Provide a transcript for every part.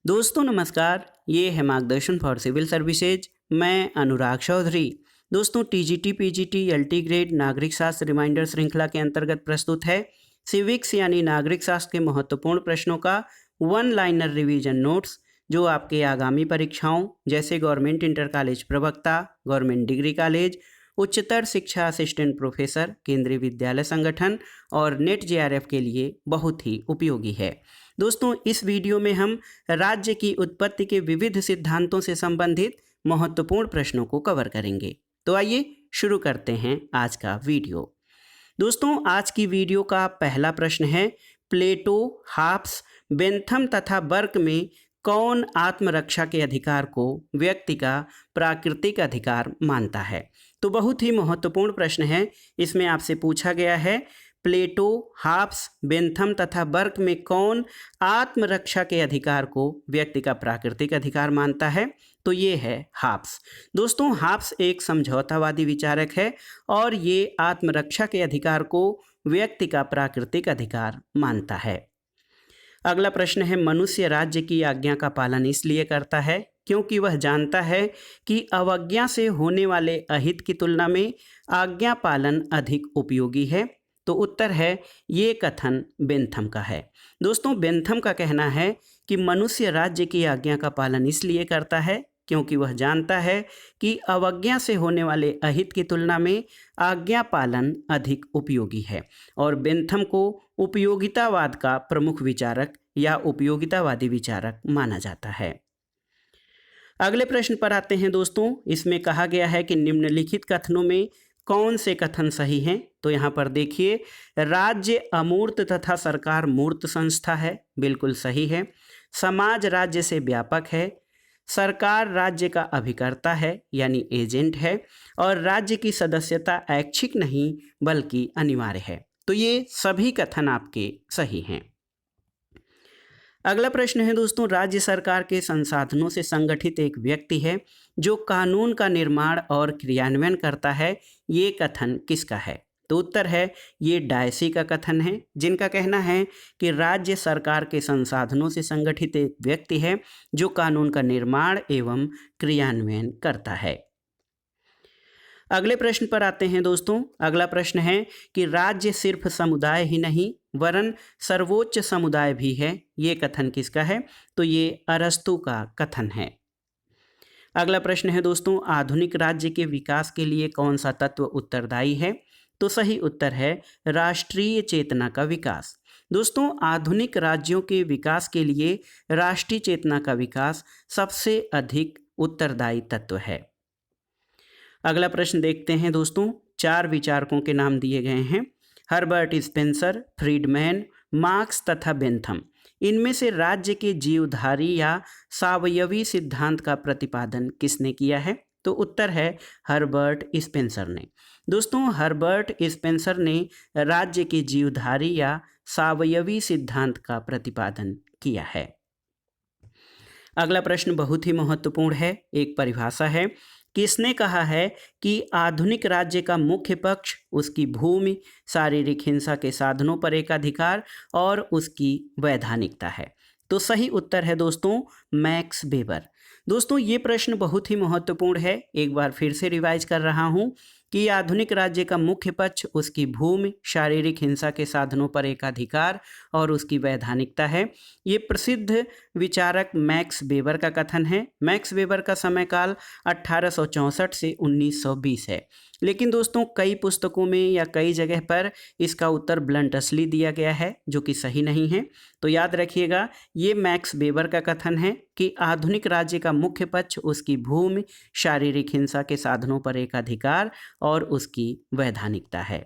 दोस्तों नमस्कार, ये है मार्गदर्शन फॉर सिविल सर्विसेज। मैं अनुराग चौधरी। दोस्तों टीजीटी पीजीटी एलटी ग्रेड नागरिक शास्त्र रिमाइंडर श्रृंखला के अंतर्गत प्रस्तुत है सिविक्स यानी नागरिक शास्त्र के महत्वपूर्ण प्रश्नों का वन लाइनर रिवीजन नोट्स, जो आपके आगामी परीक्षाओं जैसे गवर्नमेंट इंटर कॉलेज प्रवक्ता, गवर्नमेंट डिग्री कॉलेज, उच्चतर शिक्षा असिस्टेंट प्रोफेसर, केंद्रीय विद्यालय संगठन और नेट जेआरएफ के लिए बहुत ही उपयोगी है। दोस्तों इस वीडियो में हम राज्य की उत्पत्ति के विविध सिद्धांतों से संबंधित महत्वपूर्ण प्रश्नों को कवर करेंगे। तो आइए शुरू करते हैं आज का वीडियो। दोस्तों आज की वीडियो का पहला प्रश्न है, प्लेटो, हॉब्स, बेंथम तथा बर्क में कौन आत्मरक्षा के अधिकार को व्यक्ति का प्राकृतिक अधिकार मानता है। तो बहुत ही महत्वपूर्ण प्रश्न है। इसमें आपसे पूछा गया है प्लेटो, हॉब्स, बेंथम तथा बर्क में कौन आत्मरक्षा के अधिकार को व्यक्ति का प्राकृतिक अधिकार मानता है। तो ये है हॉब्स। दोस्तों हॉब्स एक समझौतावादी विचारक है और ये आत्मरक्षा के अधिकार को व्यक्ति का प्राकृतिक अधिकार मानता है। अगला प्रश्न है, मनुष्य राज्य की आज्ञा का पालन इसलिए करता है क्योंकि वह जानता है कि अवज्ञा से होने वाले अहित की तुलना में आज्ञा पालन अधिक उपयोगी है। तो उत्तर है ये कथन बेंथम का है। दोस्तों बेंथम का कहना है कि मनुष्य राज्य की आज्ञा का पालन इसलिए करता है क्योंकि वह जानता है कि अवज्ञा से होने वाले अहित की तुलना में आज्ञा पालन अधिक उपयोगी है। और बेंथम को उपयोगितावाद का प्रमुख विचारक या उपयोगितावादी विचारक माना जाता है। अगले प्रश्न पर आते हैं दोस्तों। इसमें कहा गया है कि निम्नलिखित कथनों में कौन से कथन सही हैं। तो यहाँ पर देखिए, राज्य अमूर्त तथा सरकार मूर्त संस्था है, बिल्कुल सही है। समाज राज्य से व्यापक है, सरकार राज्य का अभिकर्ता है यानी एजेंट है, और राज्य की सदस्यता ऐच्छिक नहीं बल्कि अनिवार्य है। तो ये सभी कथन आपके सही हैं। अगला प्रश्न है दोस्तों, राज्य सरकार के संसाधनों से संगठित एक व्यक्ति है जो कानून का निर्माण और क्रियान्वयन करता है। ये कथन किसका है। तो उत्तर है ये डायसी का कथन है, जिनका कहना है कि राज्य सरकार के संसाधनों से संगठित एक व्यक्ति है जो कानून का निर्माण एवं क्रियान्वयन करता है। अगले प्रश्न पर आते हैं दोस्तों। अगला प्रश्न है कि राज्य सिर्फ समुदाय ही नहीं वरन सर्वोच्च समुदाय भी है। ये कथन किसका है। तो ये अरस्तु का कथन है। अगला प्रश्न है दोस्तों, आधुनिक राज्य के विकास के लिए कौन सा तत्व उत्तरदायी है। तो सही उत्तर है राष्ट्रीय चेतना का विकास। दोस्तों आधुनिक राज्यों के विकास के लिए राष्ट्रीय चेतना का विकास सबसे अधिक उत्तरदायी तत्व है। अगला प्रश्न देखते हैं दोस्तों। 4 विचारकों के नाम दिए गए हैं, हर्बर्ट स्पेंसर, फ्रीडमैन, मार्क्स तथा बेंथम। इनमें से राज्य के जीवधारी या सावयवी सिद्धांत का प्रतिपादन किसने किया है। तो उत्तर है हर्बर्ट स्पेंसर ने। दोस्तों हर्बर्ट स्पेंसर ने राज्य के जीवधारी या सावयवी सिद्धांत का प्रतिपादन किया है। अगला प्रश्न बहुत ही महत्वपूर्ण है। एक परिभाषा है, किसने कहा है कि आधुनिक राज्य का मुख्य पक्ष उसकी भूमि, शारीरिक हिंसा के साधनों पर एकाधिकार और उसकी वैधानिकता है। तो सही उत्तर है दोस्तों मैक्स वेबर। दोस्तों ये प्रश्न बहुत ही महत्वपूर्ण है। एक बार फिर से रिवाइज कर रहा हूँ कि आधुनिक राज्य का मुख्य पक्ष उसकी भूमि, शारीरिक हिंसा के साधनों पर एकाधिकार और उसकी वैधानिकता है। ये प्रसिद्ध विचारक मैक्स वेबर का कथन है। मैक्स वेबर का समय काल 1864 से 1920 है। लेकिन दोस्तों कई पुस्तकों में या कई जगह पर इसका उत्तर ब्लंटसली दिया गया है, जो कि सही नहीं है। तो याद रखिएगा ये मैक्स वेबर का कथन है कि आधुनिक राज्य का मुख्य पक्ष उसकी भूमि, शारीरिक हिंसा के साधनों पर एकाधिकार और उसकी वैधानिकता है।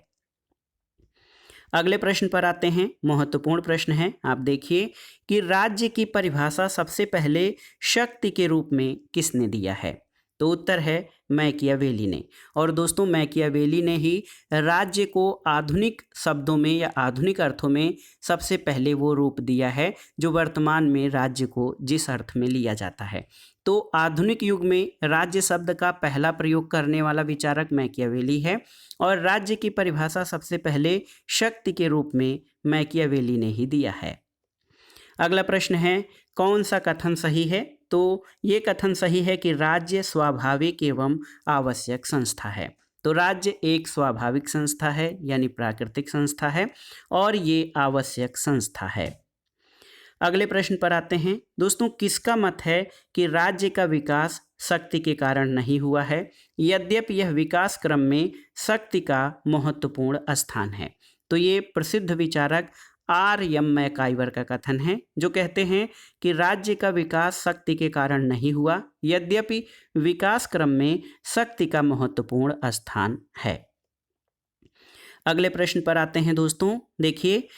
अगले प्रश्न पर आते हैं। महत्वपूर्ण प्रश्न है। आप देखिए कि राज्य की परिभाषा सबसे पहले शक्ति के रूप में किसने दिया है। तो उत्तर है मैकियावेली ने। और दोस्तों मैकियावेली ने ही राज्य को आधुनिक शब्दों में या आधुनिक अर्थों में सबसे पहले वो रूप दिया है जो वर्तमान में राज्य को जिस अर्थ में लिया जाता है। तो आधुनिक युग में राज्य शब्द का पहला प्रयोग करने वाला विचारक मैकियावेली है और राज्य की परिभाषा सबसे पहले शक्ति के रूप में मैकियावेली ने ही दिया है। अगला प्रश्न है, कौन सा कथन सही है? तो ये कथन सही है कि राज्य स्वाभाविक एवं आवश्यक संस्था है। तो राज्य एक स्वाभाविक संस्था है यानी प्राकृतिक संस्था है और ये आवश्यक संस्था है। अगले प्रश्न पर आते हैं दोस्तों, किसका मत है कि राज्य का विकास शक्ति के कारण नहीं हुआ है, यद्यपि यह विकास क्रम में शक्ति का महत्वपूर्ण स्थान है? तो ये प्रसिद्ध विचारक R.M. मैकाइवर का कथन है, जो कहते हैं कि राज्य का विकास शक्ति के कारण नहीं हुआ, यद्यपि विकास क्रम में शक्ति का महत्वपूर्ण स्थान है। अगले प्रश्न पर आते हैं दोस्तों, देखिए,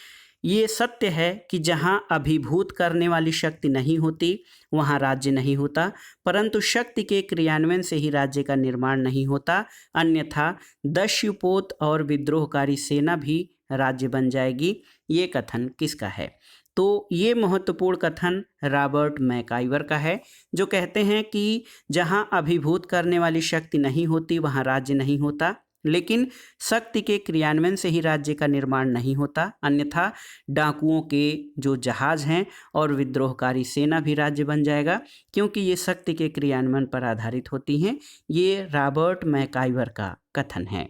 ये सत्य है कि जहाँ अभिभूत करने वाली शक्ति नहीं होती वहाँ राज्य नहीं होता, परंतु शक्ति के क्रियान्वयन से ही राज्य का निर्माण नहीं होता, अन्यथा दस्युपोत और विद्रोहकारी सेना भी राज्य बन जाएगी। ये कथन किसका है? तो ये महत्वपूर्ण कथन रॉबर्ट मैकाइवर का है, जो कहते हैं कि जहाँ अभिभूत करने वाली शक्ति नहीं होती वहाँ राज्य नहीं होता, लेकिन शक्ति के क्रियान्वयन से ही राज्य का निर्माण नहीं होता, अन्यथा डाकुओं के जो जहाज हैं और विद्रोहकारी सेना भी राज्य बन जाएगा, क्योंकि ये शक्ति के क्रियान्वयन पर आधारित होती हैं। ये रॉबर्ट मैकाइवर का कथन है।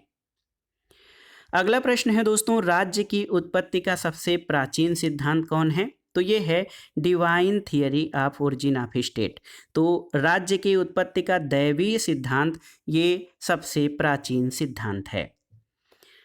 अगला प्रश्न है दोस्तों, राज्य की उत्पत्ति का सबसे प्राचीन सिद्धांत कौन है? तो ये है divine theory of origin of state. तो राज्य की उत्पत्ति का दैवीय सिद्धांत ये सबसे प्राचीन सिद्धांत है।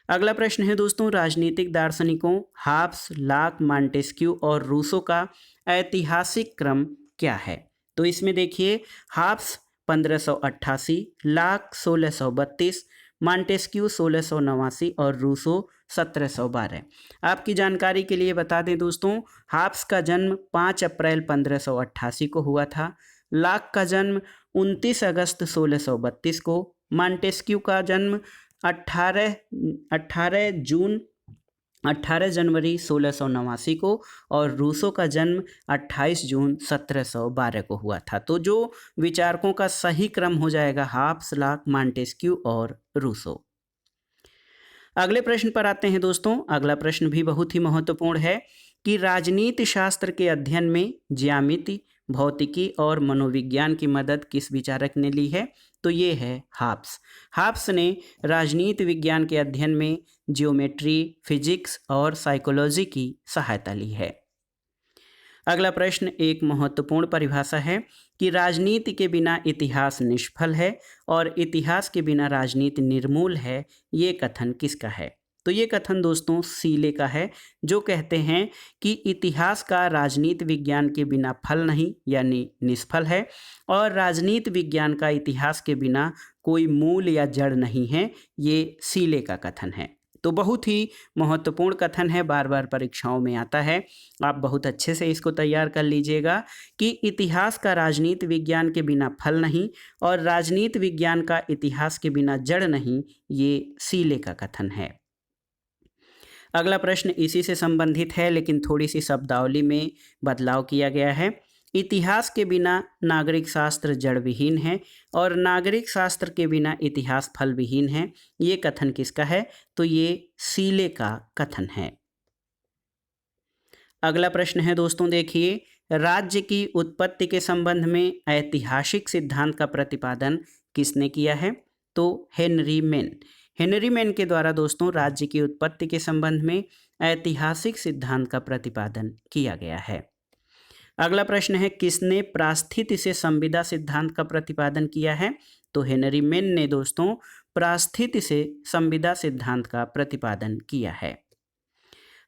अगला प्रश्न है दोस्तों, राजनीतिक दार्शनिकों हॉब्स, लॉक, मॉन्टेस्क्यू और रूसो का ऐतिहासिक क्रम क्या है? तो इसमें देखिए, हॉब्स 1588, लॉक 1632, मॉन्टेस्क्यू 1689 और रूसो 1712। आपकी जानकारी के लिए बता दें दोस्तों, हॉब्स का जन्म 5 अप्रैल 1588 को हुआ था, लॉक का जन्म 29 अगस्त 1632 को, मॉन्टेस्क्यू का जन्म 18 जनवरी 1689 को और रूसो का जन्म 28 जून 1712 को हुआ था। तो जो विचारकों का सही क्रम हो जाएगा हॉब्स, लॉक, मॉन्टेस्क्यू और रूसो। अगले प्रश्न पर आते हैं दोस्तों। अगला प्रश्न भी बहुत ही महत्वपूर्ण है कि राजनीति शास्त्र के अध्ययन में ज्यामिति, भौतिकी और मनोविज्ञान की मदद किस विचारक ने ली है? तो ये है हॉब्स। हॉब्स ने राजनीति विज्ञान के अध्ययन में ज्योमेट्री, फिजिक्स और साइकोलॉजी की सहायता ली है। अगला प्रश्न एक महत्वपूर्ण परिभाषा है कि राजनीति के बिना इतिहास निष्फल है और इतिहास के बिना राजनीति निर्मूल है। ये कथन किसका है? तो ये कथन दोस्तों सीले का है, जो कहते हैं कि इतिहास का राजनीति विज्ञान के बिना फल नहीं यानी निष्फल है और राजनीति विज्ञान का इतिहास के बिना कोई मूल या जड़ नहीं है। ये सीले का कथन है। तो बहुत ही महत्वपूर्ण कथन है, बार बार परीक्षाओं में आता है। आप बहुत अच्छे से इसको तैयार कर लीजिएगा कि इतिहास का राजनीति विज्ञान के बिना फल नहीं और राजनीति विज्ञान का इतिहास के बिना जड़ नहीं। ये सीले का कथन है। अगला प्रश्न इसी से संबंधित है, लेकिन थोड़ी सी शब्दावली में बदलाव किया गया है। इतिहास के बिना नागरिक शास्त्र जड़ विहीन है और नागरिक शास्त्र के बिना इतिहास फल विहीन है। ये कथन किसका है? तो ये सीले का कथन है। अगला प्रश्न है दोस्तों, देखिए, राज्य की उत्पत्ति के संबंध में ऐतिहासिक सिद्धांत का प्रतिपादन किसने किया है? तो हेनरी मेन। हेनरी मेन के द्वारा दोस्तों राज्य की उत्पत्ति के संबंध में ऐतिहासिक सिद्धांत का प्रतिपादन किया गया है। अगला प्रश्न है, किसने प्रास्थिति से संविदा सिद्धांत का प्रतिपादन किया है? तो हेनरी मेन ने दोस्तों प्रास्थिति से संविदा सिद्धांत का प्रतिपादन किया है।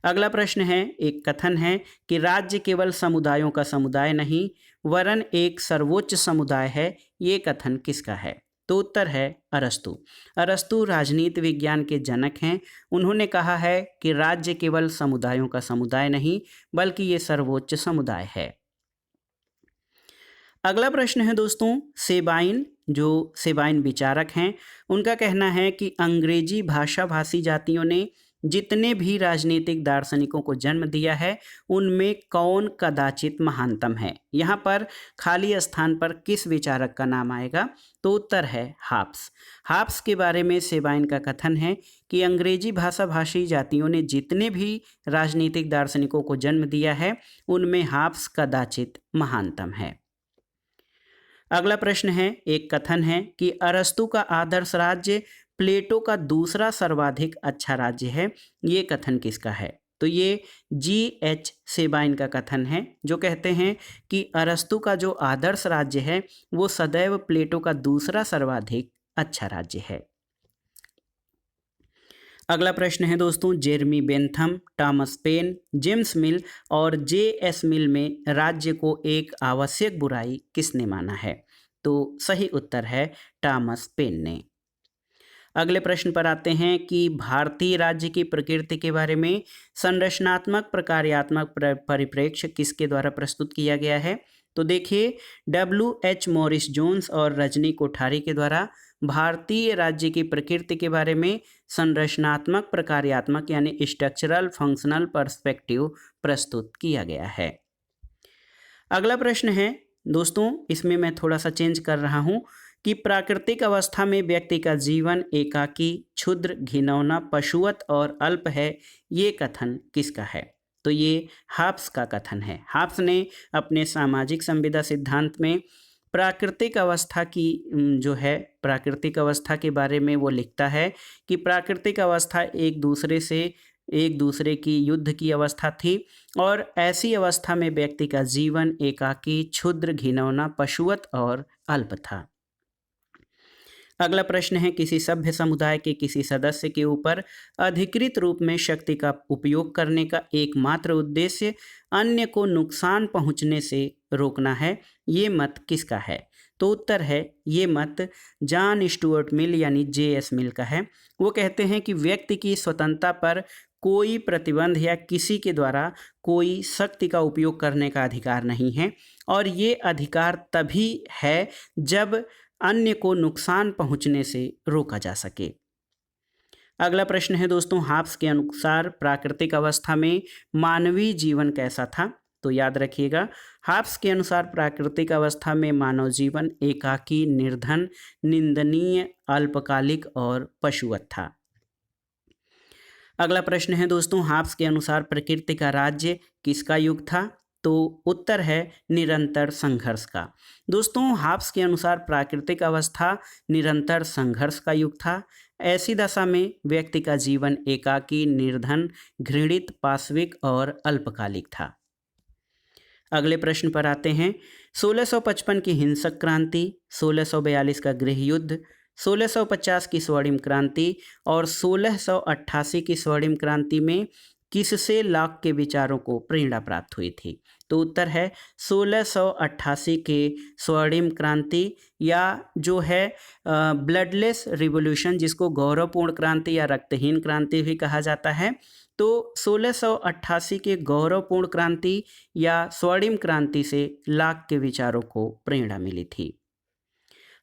अगला प्रश्न है, एक कथन है कि राज्य केवल समुदायों का समुदाय नहीं वरन एक सर्वोच्च समुदाय है। ये कथन किसका है? तो उत्तर है अरस्तु। अरस्तु राजनीति विज्ञान के जनक हैं। उन्होंने कहा है कि राज्य केवल समुदायों का समुदाय नहीं बल्कि ये सर्वोच्च समुदाय है। अगला प्रश्न है दोस्तों, सेबाइन, जो सेबाइन विचारक हैं, उनका कहना है कि अंग्रेजी भाषा भाषी जातियों ने जितने भी राजनीतिक दार्शनिकों को जन्म दिया है उनमें कौन कदाचित महानतम है। यहाँ पर खाली स्थान पर किस विचारक का नाम आएगा? तो उत्तर है हाब्स। हाब्स के बारे में सेबाइन का कथन है कि अंग्रेजी भाषा भाषी जातियों ने जितने भी राजनीतिक दार्शनिकों को जन्म दिया है उनमें हाब्स कदाचित महानतम है। अगला प्रश्न है, एक कथन है कि अरस्तु का आदर्श राज्य प्लेटो का दूसरा सर्वाधिक अच्छा राज्य है। ये कथन किसका है? तो ये G.H. सेबाइन का कथन है, जो कहते हैं कि अरस्तु का जो आदर्श राज्य है वो सदैव प्लेटो का दूसरा सर्वाधिक अच्छा राज्य है। अगला प्रश्न है दोस्तों, Jeremy Bentham, Thomas Paine, James Mill और J.S. मिल में राज्य को एक आवश्यक बुराई किसने माना है? तो सही उत्तर है टॉमस पेन ने। अगले प्रश्न पर आते हैं कि भारतीय राज्य की प्रकृति के बारे में संरचनात्मक प्रकार्यात्मक परिप्रेक्ष्य किसके द्वारा प्रस्तुत किया गया है? तो देखिए, W.H. मॉरिस जोन्स और रजनी कोठारी के द्वारा भारतीय राज्य की प्रकृति के बारे में संरचनात्मक प्रकार्यात्मक यानी स्ट्रक्चरल फंक्शनल पर्सपेक्टिव प्रस्तुत किया गया है। अगला प्रश्न है दोस्तों, इसमें मैं थोड़ा सा चेंज कर रहा हूँ कि प्राकृतिक अवस्था में व्यक्ति का जीवन एकाकी, क्षुद्र, घिनौना, पशुवत और अल्प है। ये कथन किसका है? तो ये हाब्स का कथन है। हाब्स ने अपने सामाजिक संविदा सिद्धांत में प्राकृतिक अवस्था की जो है प्राकृतिक अवस्था के बारे में वो लिखता है कि प्राकृतिक अवस्था एक दूसरे की युद्ध की अवस्था थी और ऐसी अवस्था में व्यक्ति का जीवन एकाकी, क्षुद्र, घिनौना, पशुवत और अल्प था। अगला प्रश्न है, किसी सभ्य समुदाय के किसी सदस्य के ऊपर अधिकृत रूप में शक्ति का उपयोग करने का एकमात्र उद्देश्य अन्य को नुकसान पहुंचने से रोकना है। ये मत किसका है? तो उत्तर है ये मत जॉन स्टुअर्ट मिल यानी J.S. मिल का है। वो कहते हैं कि व्यक्ति की स्वतंत्रता पर कोई प्रतिबंध या किसी के द्वारा कोई शक्ति का उपयोग करने का अधिकार नहीं है और ये अधिकार तभी है जब अन्य को नुकसान पहुंचने से रोका जा सके। अगला प्रश्न है दोस्तों, हाब्स के अनुसार प्राकृतिक अवस्था में मानवीय जीवन कैसा था? तो याद रखिएगा, हाब्स के अनुसार प्राकृतिक अवस्था में मानव जीवन एकाकी, निर्धन, निंदनीय, अल्पकालिक और पशुवत था। अगला प्रश्न है दोस्तों, हाब्स के अनुसार प्रकृति का राज्य किसका युग था? तो उत्तर है निरंतर संघर्ष का। दोस्तों, हाब्स के अनुसार प्राकृतिक अवस्था निरंतर संघर्ष का युग था। ऐसी दशा में व्यक्ति का जीवन एकाकी, निर्धन, घृणित, पाशविक और अल्पकालिक था। अगले प्रश्न पर आते हैं, 1655 की हिंसक क्रांति, 1642 का गृह युद्ध, 1650 की स्वर्णिम क्रांति और 1688 की स्वर्णिम क्रांति में किससे लॉक के विचारों को प्रेरणा प्राप्त हुई थी? तो उत्तर है 1688 के स्वर्णिम क्रांति या जो है ब्लडलेस रिवॉल्यूशन, जिसको गौरवपूर्ण क्रांति या रक्तहीन क्रांति भी कहा जाता है। तो 1688 के गौरवपूर्ण क्रांति या स्वर्णिम क्रांति से लॉक के विचारों को प्रेरणा मिली थी।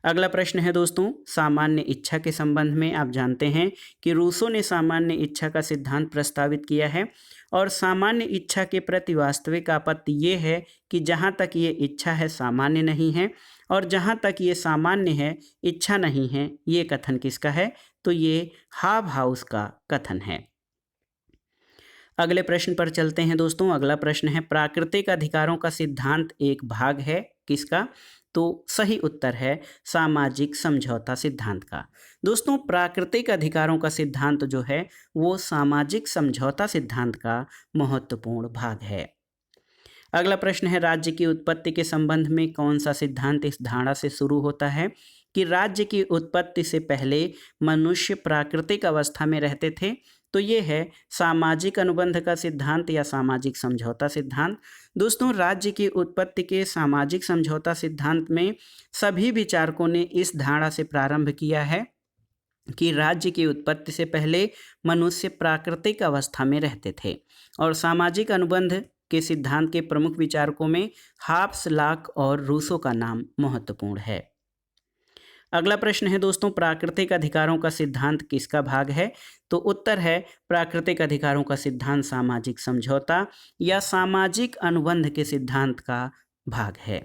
अगला प्रश्न है दोस्तों, सामान्य इच्छा के संबंध में आप जानते हैं कि रूसो ने सामान्य इच्छा का सिद्धांत प्रस्तावित किया है और सामान्य इच्छा के प्रति वास्तविक आपत्ति ये है कि जहाँ तक ये इच्छा है सामान्य नहीं है और जहाँ तक ये सामान्य है इच्छा नहीं है। ये कथन किसका है? तो ये हाबहाउस का कथन है। अगले प्रश्न पर चलते हैं दोस्तों। अगला प्रश्न है, प्राकृतिक अधिकारों का सिद्धांत एक भाग है किसका? तो सही उत्तर है सामाजिक समझौता सिद्धांत का। दोस्तों, प्राकृतिक अधिकारों का सिद्धांत जो है वो सामाजिक समझौता सिद्धांत का महत्वपूर्ण भाग है। अगला प्रश्न है, राज्य की उत्पत्ति के संबंध में कौन सा सिद्धांत इस धारणा से शुरू होता है कि राज्य की उत्पत्ति से पहले मनुष्य प्राकृतिक अवस्था में रहते थे? तो ये है सामाजिक अनुबंध का सिद्धांत या सामाजिक समझौता सिद्धांत। दोस्तों, राज्य की उत्पत्ति के सामाजिक समझौता सिद्धांत में सभी विचारकों ने इस धारणा से प्रारंभ किया है कि राज्य की उत्पत्ति से पहले मनुष्य प्राकृतिक अवस्था में रहते थे और सामाजिक अनुबंध के सिद्धांत के प्रमुख विचारकों में हाब्स, लॉक और रूसो का नाम महत्वपूर्ण है। अगला प्रश्न है दोस्तों, प्राकृतिक अधिकारों का सिद्धांत किसका भाग है? तो उत्तर है प्राकृतिक अधिकारों का सिद्धांत सामाजिक समझौता या सामाजिक अनुबंध के सिद्धांत का भाग है।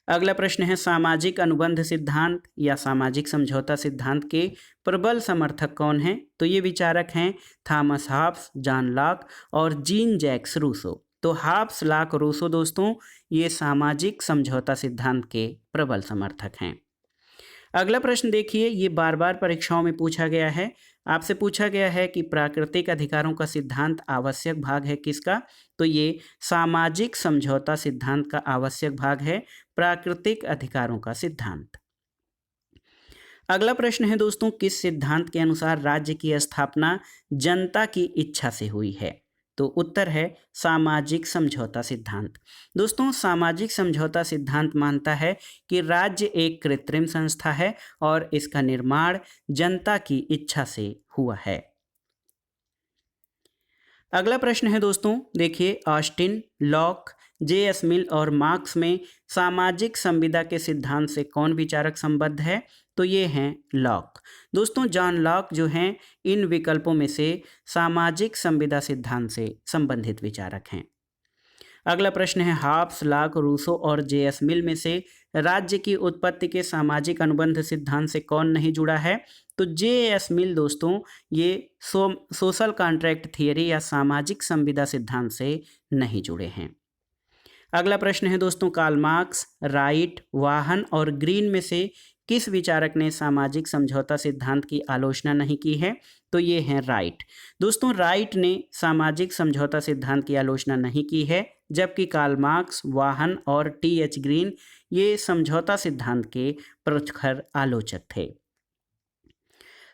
अगला प्रश्न है, सामाजिक अनुबंध सिद्धांत या सामाजिक समझौता सिद्धांत के प्रबल समर्थक कौन हैं? तो ये विचारक हैं थॉमस हॉब्स, जॉन लॉक और जीन जैक्स रूसो। तो हॉब्स, लॉक, रूसो दोस्तों ये सामाजिक समझौता सिद्धांत के प्रबल समर्थक हैं। अगला प्रश्न देखिए, ये बार बार परीक्षाओं में पूछा गया है। आपसे पूछा गया है कि प्राकृतिक अधिकारों का सिद्धांत आवश्यक भाग है किसका? तो ये सामाजिक समझौता सिद्धांत का आवश्यक भाग है प्राकृतिक अधिकारों का सिद्धांत। अगला प्रश्न है दोस्तों, किस सिद्धांत के अनुसार राज्य की स्थापना जनता की इच्छा से हुई है? तो उत्तर है सामाजिक समझौता सिद्धांत। दोस्तों, सामाजिक समझौता सिद्धांत मानता है कि राज्य एक कृत्रिम संस्था है और इसका निर्माण जनता की इच्छा से हुआ है। अगला प्रश्न है दोस्तों, देखिए, ऑस्टिन, लॉक, जे.एस. मिल और मार्क्स में सामाजिक संविदा के सिद्धांत से कौन विचारक संबद्ध है? तो ये हैं लॉक। दोस्तों, जॉन लॉक जो हैं इन विकल्पों में से सामाजिक संविदा सिद्धांत से संबंधित विचारक हैं। अगला प्रश्न है, हॉब्स, लॉक, रूसो और जे.एस. मिल में से राज्य की उत्पत्ति के सामाजिक अनुबंध सिद्धांत से कौन नहीं जुड़ा है? तो जे.एस. मिल दोस्तों ये सोशल कॉन्ट्रैक्ट थियरी या सामाजिक संविदा सिद्धांत से नहीं जुड़े हैं। अगला प्रश्न है दोस्तों, कार्ल मार्क्स, राइट, वाहन और ग्रीन में से किस विचारक ने सामाजिक समझौता सिद्धांत की आलोचना नहीं की है? तो ये हैं राइट। दोस्तों, राइट ने सामाजिक समझौता सिद्धांत की आलोचना नहीं की है, जबकि कार्ल मार्क्स, वाहन और टी.एच. ग्रीन ये समझौता सिद्धांत के प्रखर आलोचक थे।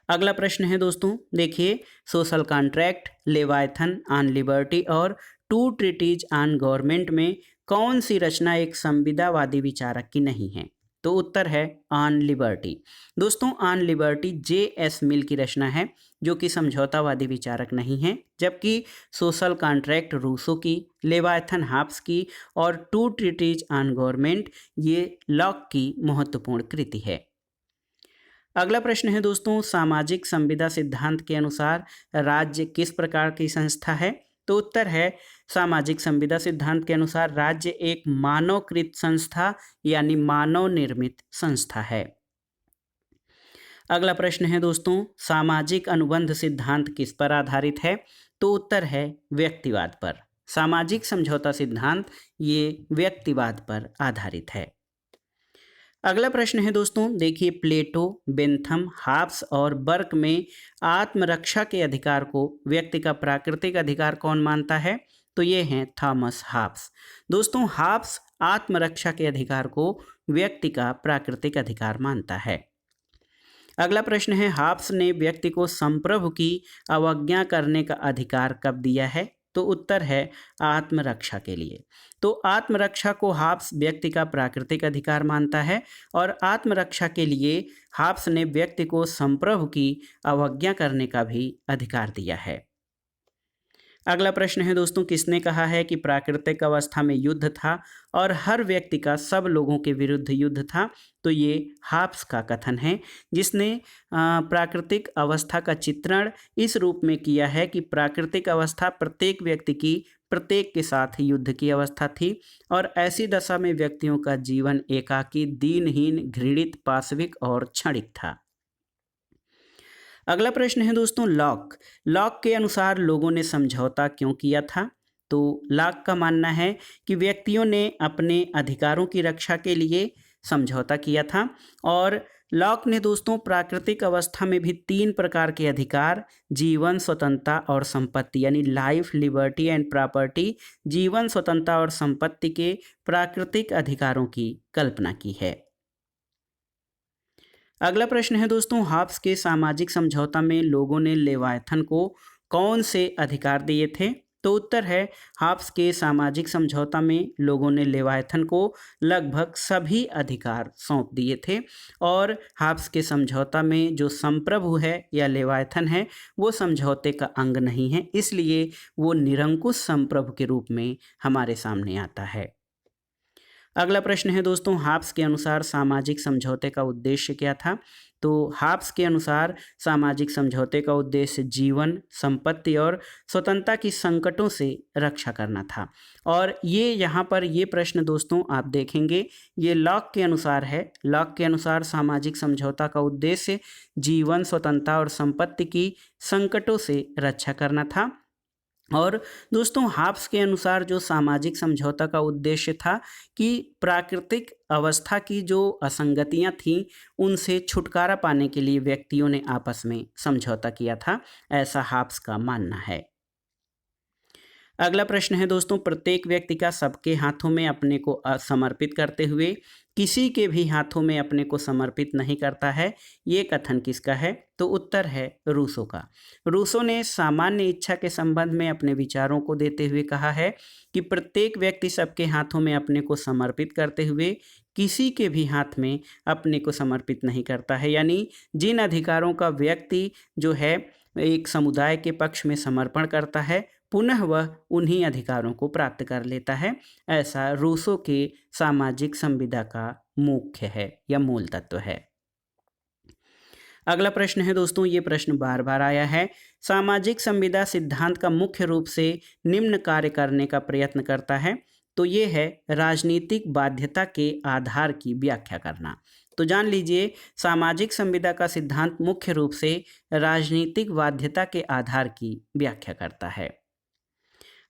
अगला प्रश्न है दोस्तों, देखिए, सोशल कॉन्ट्रैक्ट, लेवायथन, ऑन लिबर्टी और टू ट्रीटीज ऑन गवर्नमेंट में कौन सी रचना एक संविदावादी विचारक की नहीं है? तो उत्तर है ऑन लिबर्टी। दोस्तों, ऑन लिबर्टी जे.एस. मिल की रचना है जो कि समझौतावादी विचारक नहीं है, जबकि सोशल कॉन्ट्रैक्ट रूसो की, लेवायथन हॉब्स की और टू ट्रीटीज ऑन गवर्नमेंट ये लॉक की महत्वपूर्ण कृति है। अगला प्रश्न है दोस्तों, सामाजिक संविदा सिद्धांत के अनुसार राज्य किस प्रकार की संस्था है? तो उत्तर है सामाजिक संविदा सिद्धांत के अनुसार राज्य एक मानवकृत संस्था यानी मानव निर्मित संस्था है। अगला प्रश्न है दोस्तों, सामाजिक अनुबंध सिद्धांत किस पर आधारित है? तो उत्तर है व्यक्तिवाद पर। सामाजिक समझौता सिद्धांत ये व्यक्तिवाद पर आधारित है। अगला प्रश्न है दोस्तों, देखिए, प्लेटो, बेंथम, हॉब्स और बर्क में आत्मरक्षा के अधिकार को व्यक्ति का प्राकृतिक अधिकार कौन मानता है? तो ये हैं थॉमस हॉब्स। दोस्तों, हॉब्स आत्मरक्षा के अधिकार को व्यक्ति का प्राकृतिक अधिकार मानता है। अगला प्रश्न है, हॉब्स ने व्यक्ति को संप्रभु की अवज्ञा करने का अधिकार कब दिया है? तो उत्तर है आत्मरक्षा के लिए। तो आत्मरक्षा को हॉब्स व्यक्ति का प्राकृतिक अधिकार मानता है और आत्मरक्षा के लिए हॉब्स ने व्यक्ति को संप्रभु की अवज्ञा करने का भी अधिकार दिया है। अगला प्रश्न है दोस्तों, किसने कहा है कि प्राकृतिक अवस्था में युद्ध था और हर व्यक्ति का सब लोगों के विरुद्ध युद्ध था? तो ये हॉब्स का कथन है, जिसने प्राकृतिक अवस्था का चित्रण इस रूप में किया है कि प्राकृतिक अवस्था प्रत्येक व्यक्ति की प्रत्येक के साथ युद्ध की अवस्था थी और ऐसी दशा में व्यक्तियों का जीवन एकाकी, दीनहीन, घृणित, पाशविक और क्षणिक था। अगला प्रश्न है दोस्तों, लॉक के अनुसार लोगों ने समझौता क्यों किया था? तो लॉक का मानना है कि व्यक्तियों ने अपने अधिकारों की रक्षा के लिए समझौता किया था और लॉक ने दोस्तों प्राकृतिक अवस्था में भी 3 प्रकार के अधिकार, जीवन, स्वतंत्रता और संपत्ति यानी लाइफ, लिबर्टी एंड प्रॉपर्टी, जीवन, स्वतंत्रता और संपत्ति के प्राकृतिक अधिकारों की कल्पना की है। अगला प्रश्न है दोस्तों, हॉब्स के सामाजिक समझौता में लोगों ने लेवायथन को कौन से अधिकार दिए थे? तो उत्तर है हॉब्स के सामाजिक समझौता में लोगों ने लेवायथन को लगभग सभी अधिकार सौंप दिए थे और हॉब्स के समझौता में जो संप्रभु है या लेवायथन है वो समझौते का अंग नहीं है, इसलिए वो निरंकुश संप्रभु के रूप में हमारे सामने आता है। अगला प्रश्न है दोस्तों, हाब्स के अनुसार सामाजिक समझौते का उद्देश्य क्या था? तो हाब्स के अनुसार सामाजिक समझौते का उद्देश्य जीवन, संपत्ति और स्वतंत्रता की संकटों से रक्षा करना था। और ये यहाँ पर ये प्रश्न दोस्तों आप देखेंगे, ये लॉक के अनुसार है। लॉक के अनुसार सामाजिक समझौता का उद्देश्य जीवन, स्वतंत्रता और संपत्ति की संकटों से रक्षा करना था। और दोस्तों हाब्स के अनुसार जो सामाजिक समझौता का उद्देश्य था कि प्राकृतिक अवस्था की जो असंगतियां थीं उनसे छुटकारा पाने के लिए व्यक्तियों ने आपस में समझौता किया था, ऐसा हाब्स का मानना है। अगला प्रश्न है दोस्तों, प्रत्येक व्यक्ति का सबके हाथों में अपने को समर्पित करते हुए किसी के भी हाथों में अपने को समर्पित नहीं करता है, ये कथन किसका है? तो उत्तर है रूसो का। रूसो ने सामान्य इच्छा के संबंध में अपने विचारों को देते हुए कहा है कि प्रत्येक व्यक्ति सबके हाथों में अपने को समर्पित करते हुए किसी के भी हाथ में अपने को समर्पित नहीं करता है। यानी जिन अधिकारों का व्यक्ति जो है एक समुदाय के पक्ष में समर्पण करता है, पुनः वह उन्हीं अधिकारों को प्राप्त कर लेता है, ऐसा रूसो के सामाजिक संविदा का मुख्य है या मूल तत्व है। अगला प्रश्न है दोस्तों, ये प्रश्न बार बार आया है। सामाजिक संविदा सिद्धांत का मुख्य रूप से निम्न कार्य करने का प्रयत्न करता है, तो ये है राजनीतिक बाध्यता के आधार की व्याख्या करना। तो जान लीजिए, सामाजिक संविदा का सिद्धांत मुख्य रूप से राजनीतिक बाध्यता के आधार की व्याख्या करता है।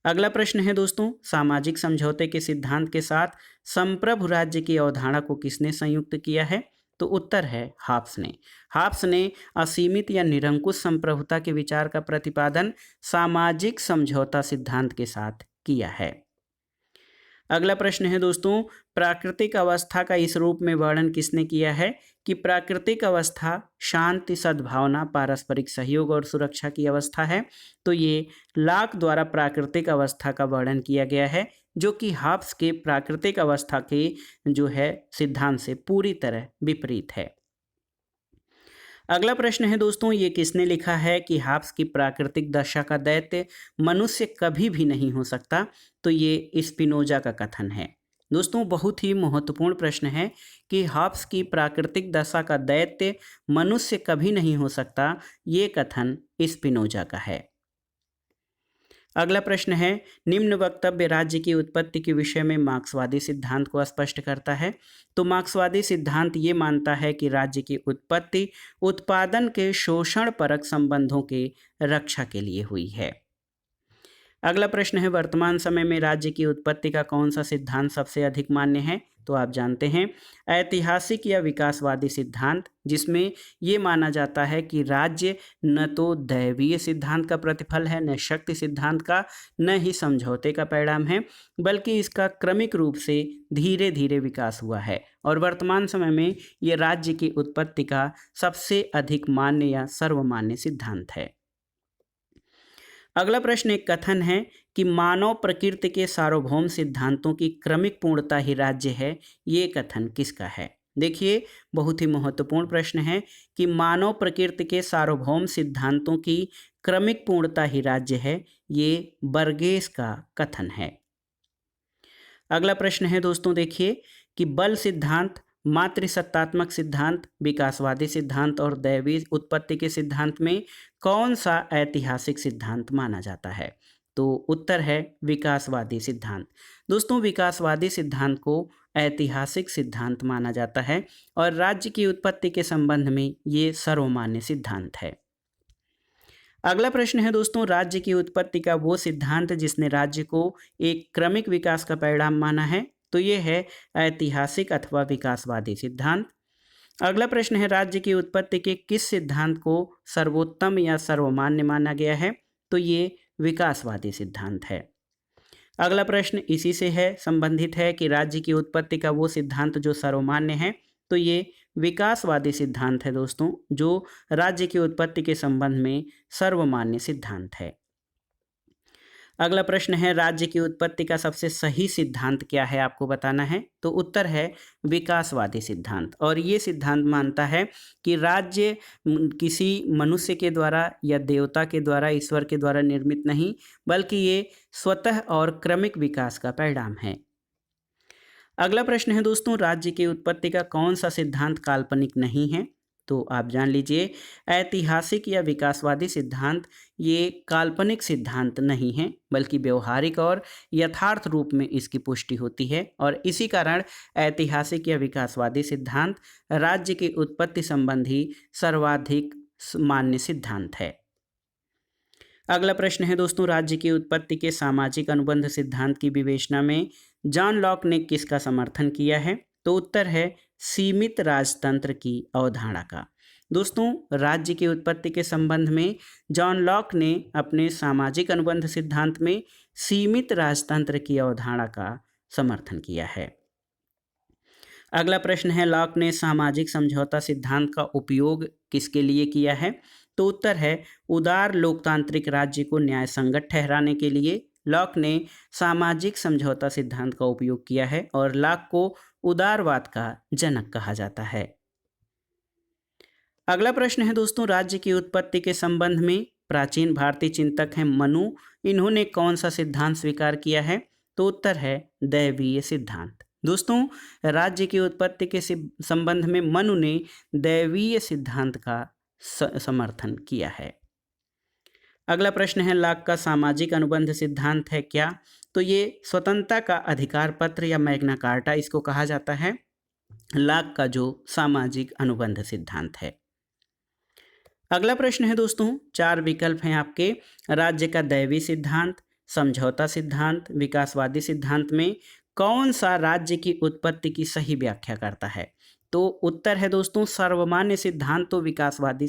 अगला प्रश्न है दोस्तों, सामाजिक समझौते के सिद्धांत के साथ संप्रभु राज्य की अवधारणा को किसने संयुक्त किया है? तो उत्तर है हाब्स ने। हाब्स ने असीमित या निरंकुश संप्रभुता के विचार का प्रतिपादन सामाजिक समझौता सिद्धांत के साथ किया है। अगला प्रश्न है दोस्तों, प्राकृतिक अवस्था का इस रूप में वर्णन किसने किया है कि प्राकृतिक अवस्था शांति, सद्भावना, पारस्परिक सहयोग और सुरक्षा की अवस्था है? तो ये लॉक द्वारा प्राकृतिक अवस्था का वर्णन किया गया है, जो कि हाब्स के प्राकृतिक अवस्था के जो है सिद्धांत से पूरी तरह विपरीत है। अगला प्रश्न है दोस्तों, ये किसने लिखा है कि हाब्स की प्राकृतिक दशा का दैत्य मनुष्य कभी भी नहीं हो सकता? तो ये स्पिनोजा का कथन है। दोस्तों बहुत ही महत्वपूर्ण प्रश्न है कि हाब्स की प्राकृतिक दशा का दैत्य मनुष्य कभी नहीं हो सकता, ये कथन स्पिनोजा का है। अगला प्रश्न है, निम्न वक्तव्य राज्य की उत्पत्ति के विषय में मार्क्सवादी सिद्धांत को स्पष्ट करता है। तो मार्क्सवादी सिद्धांत ये मानता है कि राज्य की उत्पत्ति उत्पादन के शोषण परक संबंधों के रक्षा के लिए हुई है। अगला प्रश्न है, वर्तमान समय में राज्य की उत्पत्ति का कौन सा सिद्धांत सबसे अधिक मान्य है? तो आप जानते हैं ऐतिहासिक या विकासवादी सिद्धांत, जिसमें ये माना जाता है कि राज्य न तो दैवीय सिद्धांत का प्रतिफल है, न शक्ति सिद्धांत का, न ही समझौते का परिणाम है, बल्कि इसका क्रमिक रूप से धीरे धीरे विकास हुआ है और वर्तमान समय में ये राज्य की उत्पत्ति का सबसे अधिक मान्य या सर्वमान्य सिद्धांत है। अगला प्रश्न एक कथन है कि मानव प्रकृति के सार्वभौम सिद्धांतों की क्रमिक पूर्णता ही राज्य है, ये कथन किसका है? देखिए बहुत ही महत्वपूर्ण प्रश्न है कि मानव प्रकृति के सार्वभौम सिद्धांतों की क्रमिक पूर्णता ही राज्य है, ये बर्गेस का कथन है। अगला प्रश्न है दोस्तों, देखिए कि बल सिद्धांत, मातृसत्तात्मक सिद्धांत, विकासवादी सिद्धांत और दैवीय उत्पत्ति के सिद्धांत में कौन सा ऐतिहासिक सिद्धांत माना जाता है? तो उत्तर है विकासवादी सिद्धांत। दोस्तों विकासवादी सिद्धांत को ऐतिहासिक सिद्धांत माना जाता है और राज्य की उत्पत्ति के संबंध में ये सर्वमान्य सिद्धांत है। अगला प्रश्न है दोस्तों, राज्य की उत्पत्ति का वो सिद्धांत जिसने राज्य को एक क्रमिक विकास का परिणाम माना है? तो ये है ऐतिहासिक अथवा विकासवादी सिद्धांत। अगला प्रश्न है, राज्य की उत्पत्ति के किस सिद्धांत को सर्वोत्तम या सर्वमान्य माना गया है? तो ये विकासवादी सिद्धांत है। अगला प्रश्न इसी से है, संबंधित है कि राज्य की उत्पत्ति का वो सिद्धांत जो सर्वमान्य है, तो ये विकासवादी सिद्धांत है दोस्तों, जो राज्य की उत्पत्ति के संबंध में सर्वमान्य सिद्धांत है। अगला प्रश्न है, राज्य की उत्पत्ति का सबसे सही सिद्धांत क्या है, आपको बताना है। तो उत्तर है विकासवादी सिद्धांत और ये सिद्धांत मानता है कि राज्य किसी मनुष्य के द्वारा या देवता के द्वारा, ईश्वर के द्वारा निर्मित नहीं, बल्कि ये स्वतः और क्रमिक विकास का परिणाम है। अगला प्रश्न है दोस्तों, राज्य की उत्पत्ति का कौन सा सिद्धांत काल्पनिक नहीं है? तो आप जान लीजिए, ऐतिहासिक या विकासवादी सिद्धांत ये काल्पनिक सिद्धांत नहीं है, बल्कि व्यवहारिक और यथार्थ रूप में इसकी पुष्टि होती है और इसी कारण ऐतिहासिक या विकासवादी सिद्धांत राज्य की उत्पत्ति संबंधी सर्वाधिक मान्य सिद्धांत है। अगला प्रश्न है दोस्तों, राज्य की उत्पत्ति के सामाजिक अनुबंध सिद्धांत की विवेचना में जॉन लॉक ने किसका समर्थन किया है? तो उत्तर है सीमित राजतंत्र की अवधारणा का। दोस्तों, राज्य की उत्पत्ति के संबंध में जॉन लॉक ने अपने सामाजिक अनुबंध सिद्धांत में सीमित राजतंत्र की अवधारणा का समर्थन किया है। अगला प्रश्न है, लॉक ने सामाजिक समझौता सिद्धांत का उपयोग किसके लिए किया है? तो उत्तर है उदार लोकतांत्रिक राज्य को न्याय संगत ठहराने के लिए लॉक ने सामाजिक समझौता सिद्धांत का उपयोग किया है और लॉक को उदारवाद का जनक कहा जाता है। अगला प्रश्न है दोस्तों, राज्य की उत्पत्ति के संबंध में प्राचीन भारतीय चिंतक हैं मनु, इन्होंने कौन सा सिद्धांत स्वीकार किया है? तो उत्तर है दैवीय सिद्धांत। दोस्तों, राज्य की उत्पत्ति के संबंध में मनु ने दैवीय सिद्धांत का समर्थन किया है। अगला प्रश्न है, लॉक का सामाजिक अनुबंध सिद्धांत है क्या? तो ये स्वतंत्रता का अधिकार पत्र या मैग्ना कार्टा इसको कहा जाता है, लॉक का जो सामाजिक अनुबंध सिद्धांत है। अगला प्रश्न है दोस्तों, 4 विकल्प हैं आपके, राज्य का दैवीय सिद्धांत, समझौता सिद्धांत, विकासवादी सिद्धांत में कौन सा राज्य की उत्पत्ति की सही व्याख्या करता है? तो उत्तर है दोस्तों सर्वमान्य सिद्धांत तो विकासवादी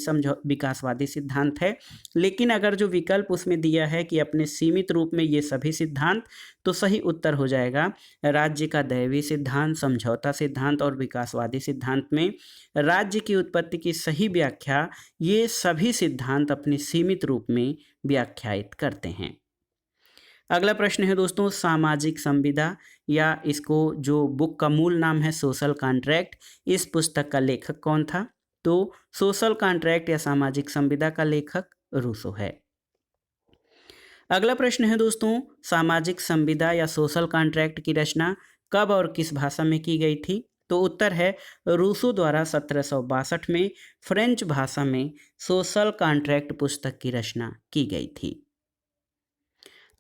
सिद्धांत है, लेकिन अगर जो विकल्प उसमें दिया है कि अपने सीमित रूप में ये सभी सिद्धांत, तो सही उत्तर हो जाएगा राज्य का दैवीय सिद्धांत, समझौता सिद्धांत और विकासवादी सिद्धांत में राज्य की उत्पत्ति की सही व्याख्या ये सभी सिद्धांत अपने सीमित रूप में व्याख्यायित करते हैं। अगला प्रश्न है दोस्तों, सामाजिक संविदा या इसको जो बुक का मूल नाम है सोशल कॉन्ट्रैक्ट, इस पुस्तक का लेखक कौन था? तो सोशल कॉन्ट्रैक्ट या सामाजिक संविदा का लेखक रूसो है। अगला प्रश्न है दोस्तों, सामाजिक संविदा या सोशल कॉन्ट्रैक्ट की रचना कब और किस भाषा में की गई थी? तो उत्तर है रूसो द्वारा 1762 में फ्रेंच भाषा में सोशल कॉन्ट्रैक्ट पुस्तक की रचना की गई थी।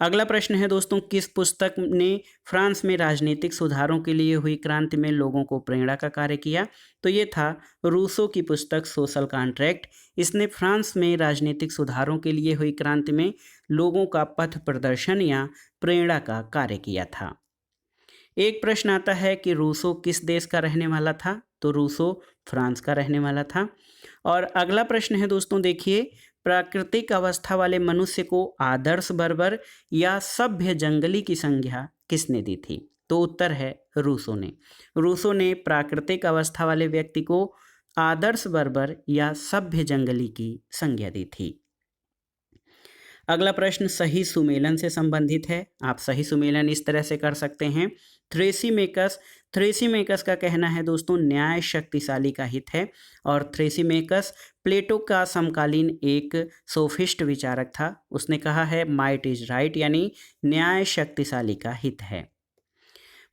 अगला प्रश्न है दोस्तों, किस पुस्तक ने फ्रांस में राजनीतिक सुधारों के लिए हुई क्रांति में लोगों को प्रेरणा का कार्य किया? तो ये था रूसो की पुस्तक सोशल कॉन्ट्रैक्ट। इसने फ्रांस में राजनीतिक सुधारों के लिए हुई क्रांति में लोगों का पथ प्रदर्शन या प्रेरणा का कार्य किया था। एक प्रश्न आता है कि रूसो किस देश का रहने वाला था? तो रूसो फ्रांस का रहने वाला था। और अगला प्रश्न है दोस्तों, देखिए, प्राकृतिक अवस्था वाले मनुष्य को आदर्श बर्बर या सभ्य जंगली की संज्ञा किसने दी थी? तो उत्तर है रूसो ने। रूसो ने प्राकृतिक अवस्था वाले व्यक्ति को आदर्श बर्बर या सभ्य जंगली की संज्ञा दी थी। अगला प्रश्न सही सुमेलन से संबंधित है। आप सही सुमेलन इस तरह से कर सकते हैं, थ्रेसिमेकस का कहना है दोस्तों न्याय शक्तिशाली का हित है, और थ्रेसिमेकस प्लेटो का समकालीन एक सोफिस्ट विचारक था। उसने कहा है माइट इज राइट, यानी न्याय शक्तिशाली का हित है।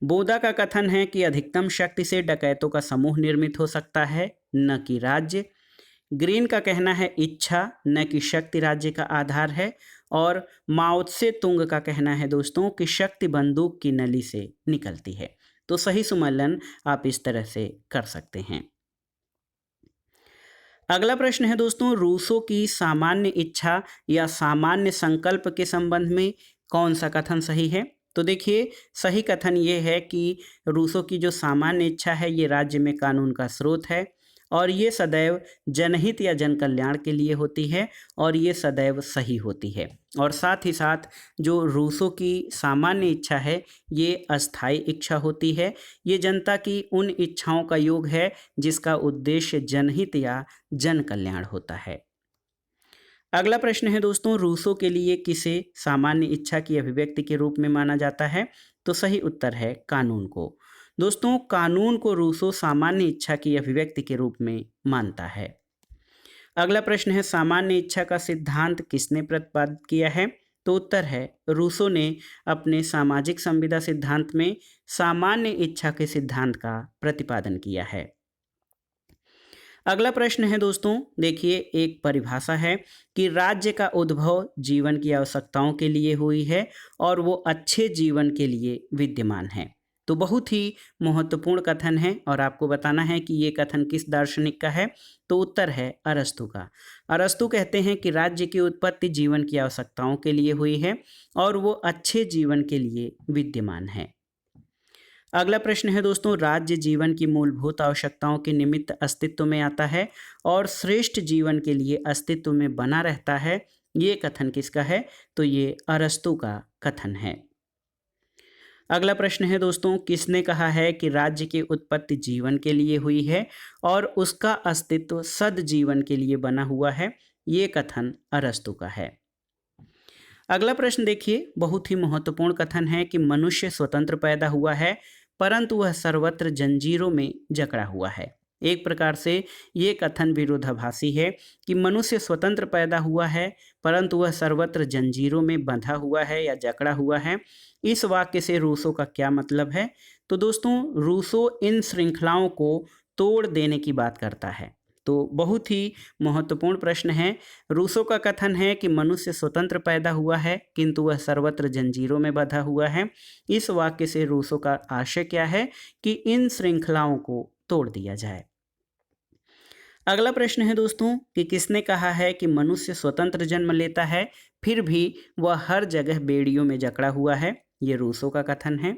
बोदा का कथन है कि अधिकतम शक्ति से डकैतों का समूह निर्मित हो सकता है, न कि राज्य। ग्रीन का कहना है इच्छा न कि शक्ति राज्य का आधार है, और माओ त्से तुंग का कहना है दोस्तों कि शक्ति बंदूक की नली से निकलती है। तो सही सुमेलन आप इस तरह से कर सकते हैं। अगला प्रश्न है दोस्तों, रूसो की सामान्य इच्छा या सामान्य संकल्प के संबंध में कौन सा कथन सही है? तो देखिए, सही कथन ये है कि रूसो की जो सामान्य इच्छा है ये राज्य में कानून का स्रोत है, और ये सदैव जनहित या जन कल्याण के लिए होती है, और ये सदैव सही होती है। और साथ ही साथ जो रूसो की सामान्य इच्छा है ये अस्थायी इच्छा होती है, ये जनता की उन इच्छाओं का योग है जिसका उद्देश्य जनहित या जन कल्याण होता है। अगला प्रश्न है दोस्तों, रूसो के लिए किसे सामान्य इच्छा की अभिव्यक्ति के रूप में माना जाता है? तो सही उत्तर है कानून को। दोस्तों, कानून को रूसो सामान्य इच्छा की अभिव्यक्ति के रूप में मानता है। अगला प्रश्न है सामान्य इच्छा का सिद्धांत किसने प्रतिपादित किया है? तो उत्तर है रूसो ने अपने सामाजिक संविदा सिद्धांत में सामान्य इच्छा के सिद्धांत का प्रतिपादन किया है। अगला प्रश्न है दोस्तों, देखिए एक परिभाषा है कि राज्य का उद्भव जीवन की आवश्यकताओं के लिए हुई है और वो अच्छे जीवन के लिए विद्यमान है। तो बहुत ही महत्वपूर्ण कथन है और आपको बताना है कि ये कथन किस दार्शनिक का है। तो उत्तर है अरस्तु का। अरस्तु कहते हैं कि राज्य की उत्पत्ति जीवन की आवश्यकताओं के लिए हुई है और वो अच्छे जीवन के लिए विद्यमान है। अगला प्रश्न है दोस्तों, राज्य जीवन की मूलभूत आवश्यकताओं के निमित्त अस्तित्व में आता है और श्रेष्ठ जीवन के लिए अस्तित्व में बना रहता है। ये कथन किसका है? तो ये अरस्तु का कथन है। अगला प्रश्न है दोस्तों, किसने कहा है कि राज्य की उत्पत्ति जीवन के लिए हुई है और उसका अस्तित्व सद जीवन के लिए बना हुआ है? ये कथन अरस्तु का है। अगला प्रश्न देखिए, बहुत ही महत्वपूर्ण कथन है कि मनुष्य स्वतंत्र पैदा हुआ है परंतु वह सर्वत्र जंजीरों में जकड़ा हुआ है। एक प्रकार से ये कथन विरोधाभासी है कि मनुष्य स्वतंत्र पैदा हुआ है परंतु वह सर्वत्र जंजीरों में बंधा हुआ है या जकड़ा हुआ है। इस वाक्य से रूसो का क्या मतलब है? तो दोस्तों, रूसो इन श्रृंखलाओं को तोड़ देने की बात करता है। तो बहुत ही महत्वपूर्ण प्रश्न है। रूसो का कथन है कि मनुष्य स्वतंत्र पैदा हुआ है किंतु वह सर्वत्र जंजीरों में बंधा हुआ है। इस वाक्य से रूसो का आशय क्या है कि इन श्रृंखलाओं को तोड़ दिया जाए। अगला प्रश्न है दोस्तों कि किसने कहा है कि मनुष्य स्वतंत्र जन्म लेता है फिर भी वह हर जगह बेड़ियों में जकड़ा हुआ है? ये रूसो का कथन है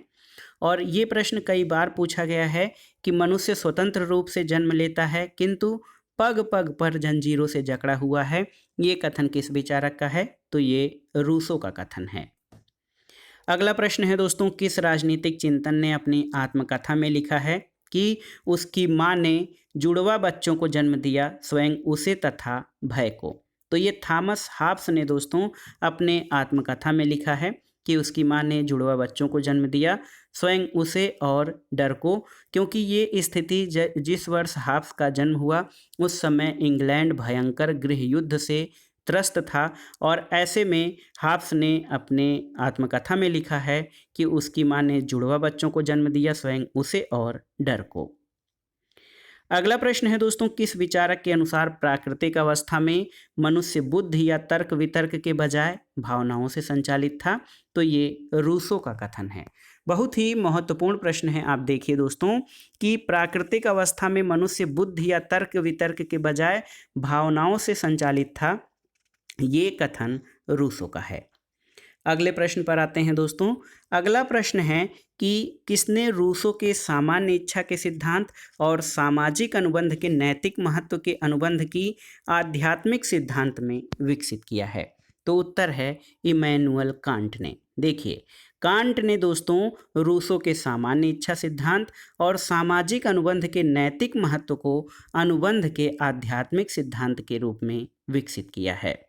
और ये प्रश्न कई बार पूछा गया है कि मनुष्य स्वतंत्र रूप से जन्म लेता है किंतु पग पग पर जंजीरों से जकड़ा हुआ है। ये कथन किस विचारक का है? तो ये रूसो का कथन है। अगला प्रश्न है दोस्तों, किस राजनीतिक चिंतन ने अपनी आत्मकथा में लिखा है कि उसकी माँ ने जुड़वा बच्चों को जन्म दिया, स्वयं उसे तथा भय को? तो ये थॉमस हॉब्स ने दोस्तों अपने आत्मकथा में लिखा है कि उसकी माँ ने जुड़वा बच्चों को जन्म दिया, स्वयं उसे और डर को, क्योंकि ये स्थिति जिस वर्ष हॉब्स का जन्म हुआ उस समय इंग्लैंड भयंकर गृह युद्ध से त्रस्त था और ऐसे में हॉब्स ने अपने आत्मकथा में लिखा है कि उसकी माँ ने जुड़वा बच्चों को जन्म दिया, स्वयं उसे और डर को। अगला प्रश्न है दोस्तों, किस विचारक के अनुसार प्राकृतिक अवस्था में मनुष्य बुद्धि या तर्क वितर्क के बजाय भावनाओं से संचालित था? तो ये रूसो का कथन है। बहुत ही महत्वपूर्ण प्रश्न है। आप देखिए दोस्तों कि प्राकृतिक अवस्था में मनुष्य बुद्धि या तर्क वितर्क के बजाय भावनाओं से संचालित था, ये कथन रूसो का है। अगले प्रश्न पर आते हैं दोस्तों। अगला प्रश्न है कि किसने रूसो के सामान्य इच्छा के सिद्धांत और सामाजिक अनुबंध के नैतिक महत्व के अनुबंध की आध्यात्मिक सिद्धांत में विकसित किया है? तो उत्तर है इमैनुअल कांट ने। देखिए, कांट ने दोस्तों रूसो के सामान्य इच्छा सिद्धांत और सामाजिक अनुबंध के नैतिक महत्व को अनुबंध के आध्यात्मिक सिद्धांत के रूप में विकसित किया है।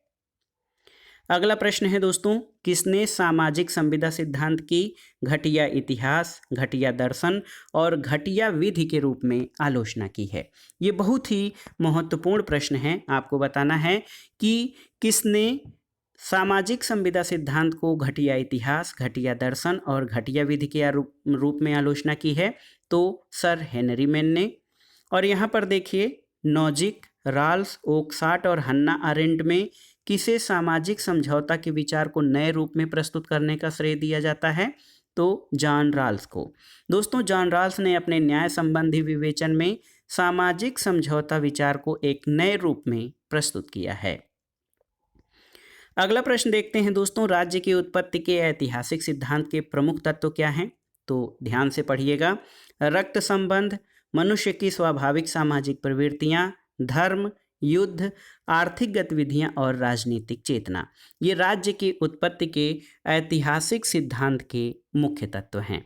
अगला प्रश्न है दोस्तों, किसने सामाजिक संविदा सिद्धांत की घटिया इतिहास, घटिया दर्शन और घटिया विधि के रूप में आलोचना की है? ये बहुत ही महत्वपूर्ण प्रश्न है। आपको बताना है कि किसने सामाजिक संविदा सिद्धांत को घटिया इतिहास, घटिया दर्शन और घटिया विधि के रूप में आलोचना की है? तो सर हेनरी मैन ने। और यहाँ पर देखिए, नॉजिक, राल्स, ओकसाट और हन्ना अरेंट में किसे सामाजिक समझौता के विचार को नए रूप में प्रस्तुत करने का श्रेय दिया जाता है? तो जॉन राल्स को। दोस्तों, जॉन राल्स ने अपने न्याय संबंधी विवेचन में सामाजिक समझौता विचार को एक नए रूप में प्रस्तुत किया है। अगला प्रश्न देखते हैं दोस्तों, राज्य की उत्पत्ति के ऐतिहासिक सिद्धांत के प्रमुख तत्व क्या हैं? तो ध्यान से पढ़िएगा। रक्त संबंध, मनुष्य की स्वाभाविक सामाजिक प्रवृत्तियां, धर्म, युद्ध, आर्थिक गतिविधियां और राजनीतिक चेतना, ये राज्य की उत्पत्ति के ऐतिहासिक सिद्धांत के मुख्य तत्व हैं।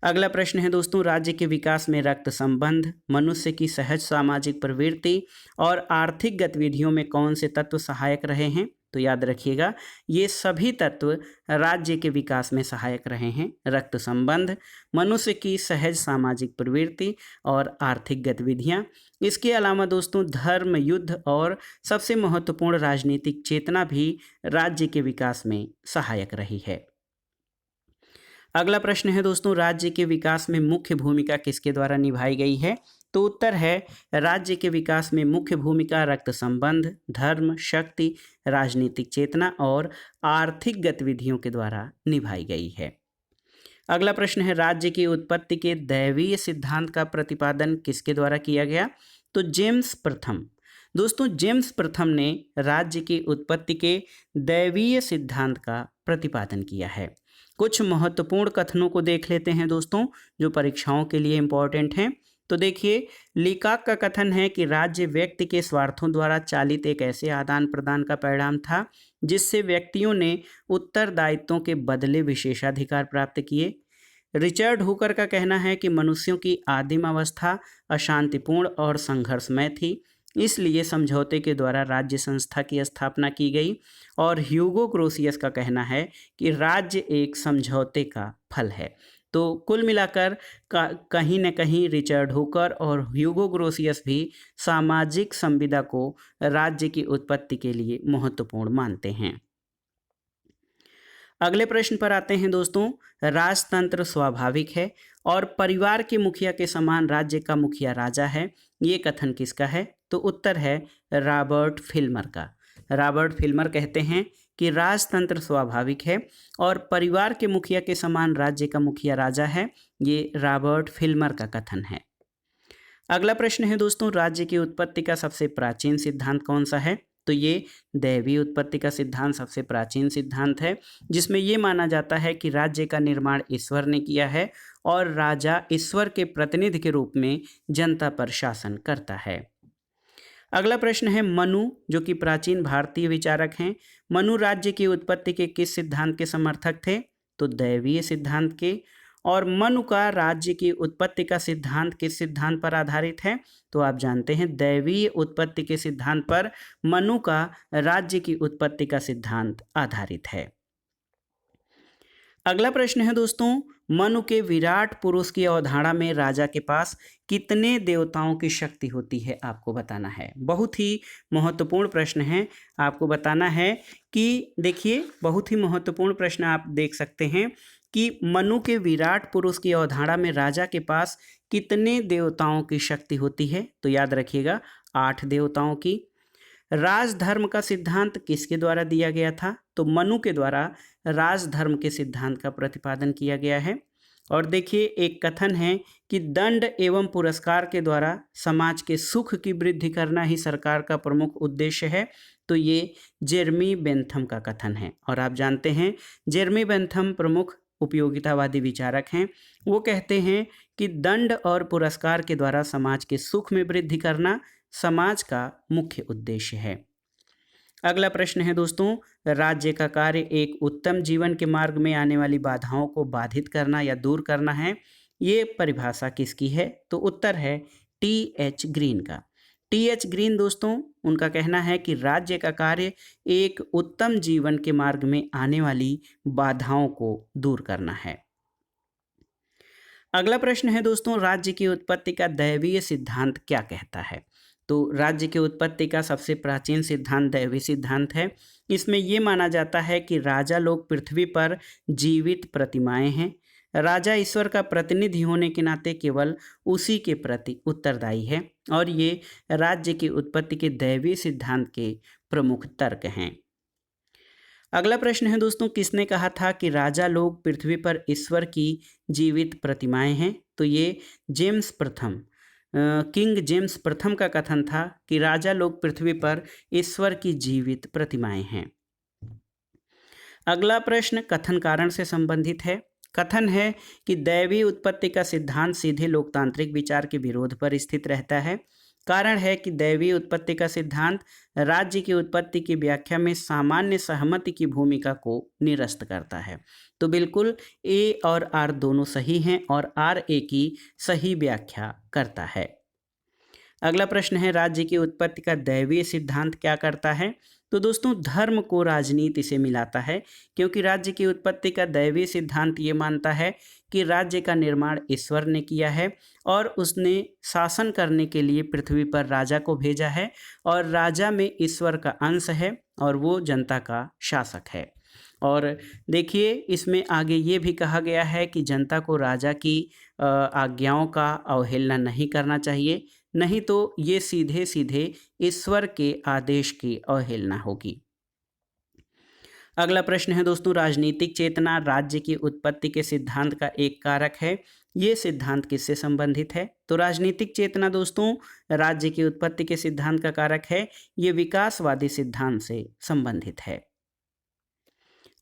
अगला प्रश्न है दोस्तों, राज्य के विकास में रक्त संबंध, मनुष्य की सहज सामाजिक प्रवृत्ति और आर्थिक गतिविधियों में कौन से तत्व सहायक रहे हैं? तो याद रखिएगा ये सभी तत्व राज्य के विकास में सहायक रहे हैं। रक्त संबंध, मनुष्य की सहज सामाजिक प्रवृत्ति और आर्थिक गतिविधियां। इसके अलावा दोस्तों धर्म, युद्ध और सबसे महत्वपूर्ण राजनीतिक चेतना भी राज्य के विकास में सहायक रही है। अगला प्रश्न है दोस्तों, राज्य के विकास में मुख्य भूमिका किसके द्वारा निभाई गई है? तो उत्तर है राज्य के विकास में मुख्य भूमिका रक्त संबंध, धर्म, शक्ति, राजनीतिक चेतना और आर्थिक गतिविधियों के द्वारा निभाई गई है। अगला प्रश्न है राज्य की उत्पत्ति के दैवीय सिद्धांत का प्रतिपादन किसके द्वारा किया गया? तो जेम्स प्रथम। दोस्तों जेम्स प्रथम ने राज्य की उत्पत्ति के दैवीय सिद्धांत का प्रतिपादन किया है। कुछ महत्वपूर्ण कथनों को देख लेते हैं दोस्तों जो परीक्षाओं के लिए इम्पोर्टेंट हैं। तो देखिए, लीकाक का कथन है कि राज्य व्यक्ति के स्वार्थों द्वारा चालित एक ऐसे आदान प्रदान का परिणाम था जिससे व्यक्तियों ने उत्तरदायित्वों के बदले विशेषाधिकार प्राप्त किए। रिचर्ड हुकर का कहना है कि मनुष्यों की आदिम अवस्था अशांतिपूर्ण और संघर्षमय थी, इसलिए समझौते के द्वारा राज्य संस्था की स्थापना की गई। और ह्यूगो ग्रोसियस का कहना है कि राज्य एक समझौते का फल है। तो कुल मिलाकर कहीं न कहीं रिचर्ड हुकर और ह्यूगो ग्रोसियस भी सामाजिक संविदा को राज्य की उत्पत्ति के लिए महत्वपूर्ण मानते हैं। अगले प्रश्न पर आते हैं दोस्तों, राजतंत्र स्वाभाविक है और परिवार के मुखिया के समान राज्य का मुखिया राजा है, ये कथन किसका है? तो उत्तर है रॉबर्ट फिल्मर का। रॉबर्ट फिल्मर कहते हैं कि राजतंत्र स्वाभाविक है और परिवार के मुखिया के समान राज्य का मुखिया राजा है, ये रॉबर्ट फिल्मर का कथन है। अगला प्रश्न है दोस्तों, राज्य की उत्पत्ति का सबसे प्राचीन सिद्धांत कौन सा है? तो ये दैवीय उत्पत्ति का सिद्धांत सबसे प्राचीन सिद्धांत है, जिसमें ये माना जाता है कि राज्य का निर्माण ईश्वर ने किया है और राजा ईश्वर के प्रतिनिधि के रूप में जनता पर शासन करता है। अगला प्रश्न है मनु, जो कि प्राचीन भारतीय विचारक हैं। मनु राज्य की उत्पत्ति के किस सिद्धांत के समर्थक थे? तो दैवीय सिद्धांत के। और मनु का राज्य की उत्पत्ति का सिद्धांत किस सिद्धांत पर आधारित है? तो आप जानते हैं दैवीय उत्पत्ति के सिद्धांत पर मनु का राज्य की उत्पत्ति का सिद्धांत आधारित है। अगला प्रश्न है दोस्तों, मनु के विराट पुरुष की अवधारणा में राजा के पास कितने देवताओं की शक्ति होती है आपको बताना है। बहुत ही महत्वपूर्ण प्रश्न है, आपको बताना है कि देखिए बहुत ही महत्वपूर्ण प्रश्न आप देख सकते हैं कि मनु के विराट पुरुष की अवधारणा में राजा के पास कितने देवताओं की शक्ति होती है? तो याद रखिएगा 8 देवताओं की। राजधर्म का सिद्धांत किसके द्वारा दिया गया था? तो मनु के द्वारा राजधर्म के सिद्धांत का प्रतिपादन किया गया है। और देखिए एक कथन है कि दंड एवं पुरस्कार के द्वारा समाज के सुख की वृद्धि करना ही सरकार का प्रमुख उद्देश्य है। तो ये जेरमी बेंथम का कथन है। और आप जानते हैं जेरमी बेंथम प्रमुख उपयोगितावादी विचारक हैं। वो कहते हैं कि दंड और पुरस्कार के द्वारा समाज के सुख में वृद्धि करना समाज का मुख्य उद्देश्य है। अगला प्रश्न है दोस्तों, राज्य का कार्य एक उत्तम जीवन के मार्ग में आने वाली बाधाओं को बाधित करना या दूर करना है, ये परिभाषा किसकी है? तो उत्तर है टी.एच. ग्रीन का। टी.एच. ग्रीन दोस्तों उनका कहना है कि राज्य का कार्य एक उत्तम जीवन के मार्ग में आने वाली बाधाओं को दूर करना है। अगला प्रश्न है दोस्तों, राज्य की उत्पत्ति का दैवीय सिद्धांत क्या कहता है? तो राज्य की उत्पत्ति का सबसे प्राचीन सिद्धांत दैवीय सिद्धांत है। इसमें यह माना जाता है कि राजा लोग पृथ्वी पर जीवित प्रतिमाएं हैं। राजा ईश्वर का प्रतिनिधि होने के नाते केवल उसी के प्रति उत्तरदायी है और ये राज्य की उत्पत्ति के दैवीय सिद्धांत के प्रमुख तर्क हैं। अगला प्रश्न है दोस्तों, किसने कहा था कि राजा लोग पृथ्वी पर ईश्वर की जीवित प्रतिमाएं हैं? तो ये जेम्स प्रथम, किंग जेम्स प्रथम का कथन था कि राजा लोग पृथ्वी पर ईश्वर की जीवित प्रतिमाएं हैं। अगला प्रश्न कथन कारण से संबंधित है। कथन है कि दैवीय उत्पत्ति का सिद्धांत सीधे लोकतांत्रिक विचार के विरोध पर स्थित रहता है। कारण है कि दैवीय उत्पत्ति का सिद्धांत राज्य की उत्पत्ति की व्याख्या में सामान्य सहमति की भूमिका को निरस्त करता है। तो बिल्कुल ए और आर दोनों सही हैं और आर ए की सही व्याख्या करता है। अगला प्रश्न है राज्य की उत्पत्ति का दैवीय सिद्धांत क्या करता है? तो दोस्तों धर्म को राजनीति से मिलाता है, क्योंकि राज्य की उत्पत्ति का दैवीय सिद्धांत ये मानता है कि राज्य का निर्माण ईश्वर ने किया है और उसने शासन करने के लिए पृथ्वी पर राजा को भेजा है और राजा में ईश्वर का अंश है और वो जनता का शासक है। और देखिए इसमें आगे ये भी कहा गया है कि जनता को राजा की आज्ञाओं का अवहेलना नहीं करना चाहिए, नहीं तो ये सीधे सीधे ईश्वर के आदेश की अवहेलना होगी। अगला प्रश्न है दोस्तों राजनीतिक चेतना राज्य की उत्पत्ति के सिद्धांत का एक कारक है। ये सिद्धांत किससे संबंधित है? तो राजनीतिक चेतना दोस्तों राज्य की उत्पत्ति के सिद्धांत का कारक है। ये विकासवादी सिद्धांत से संबंधित है।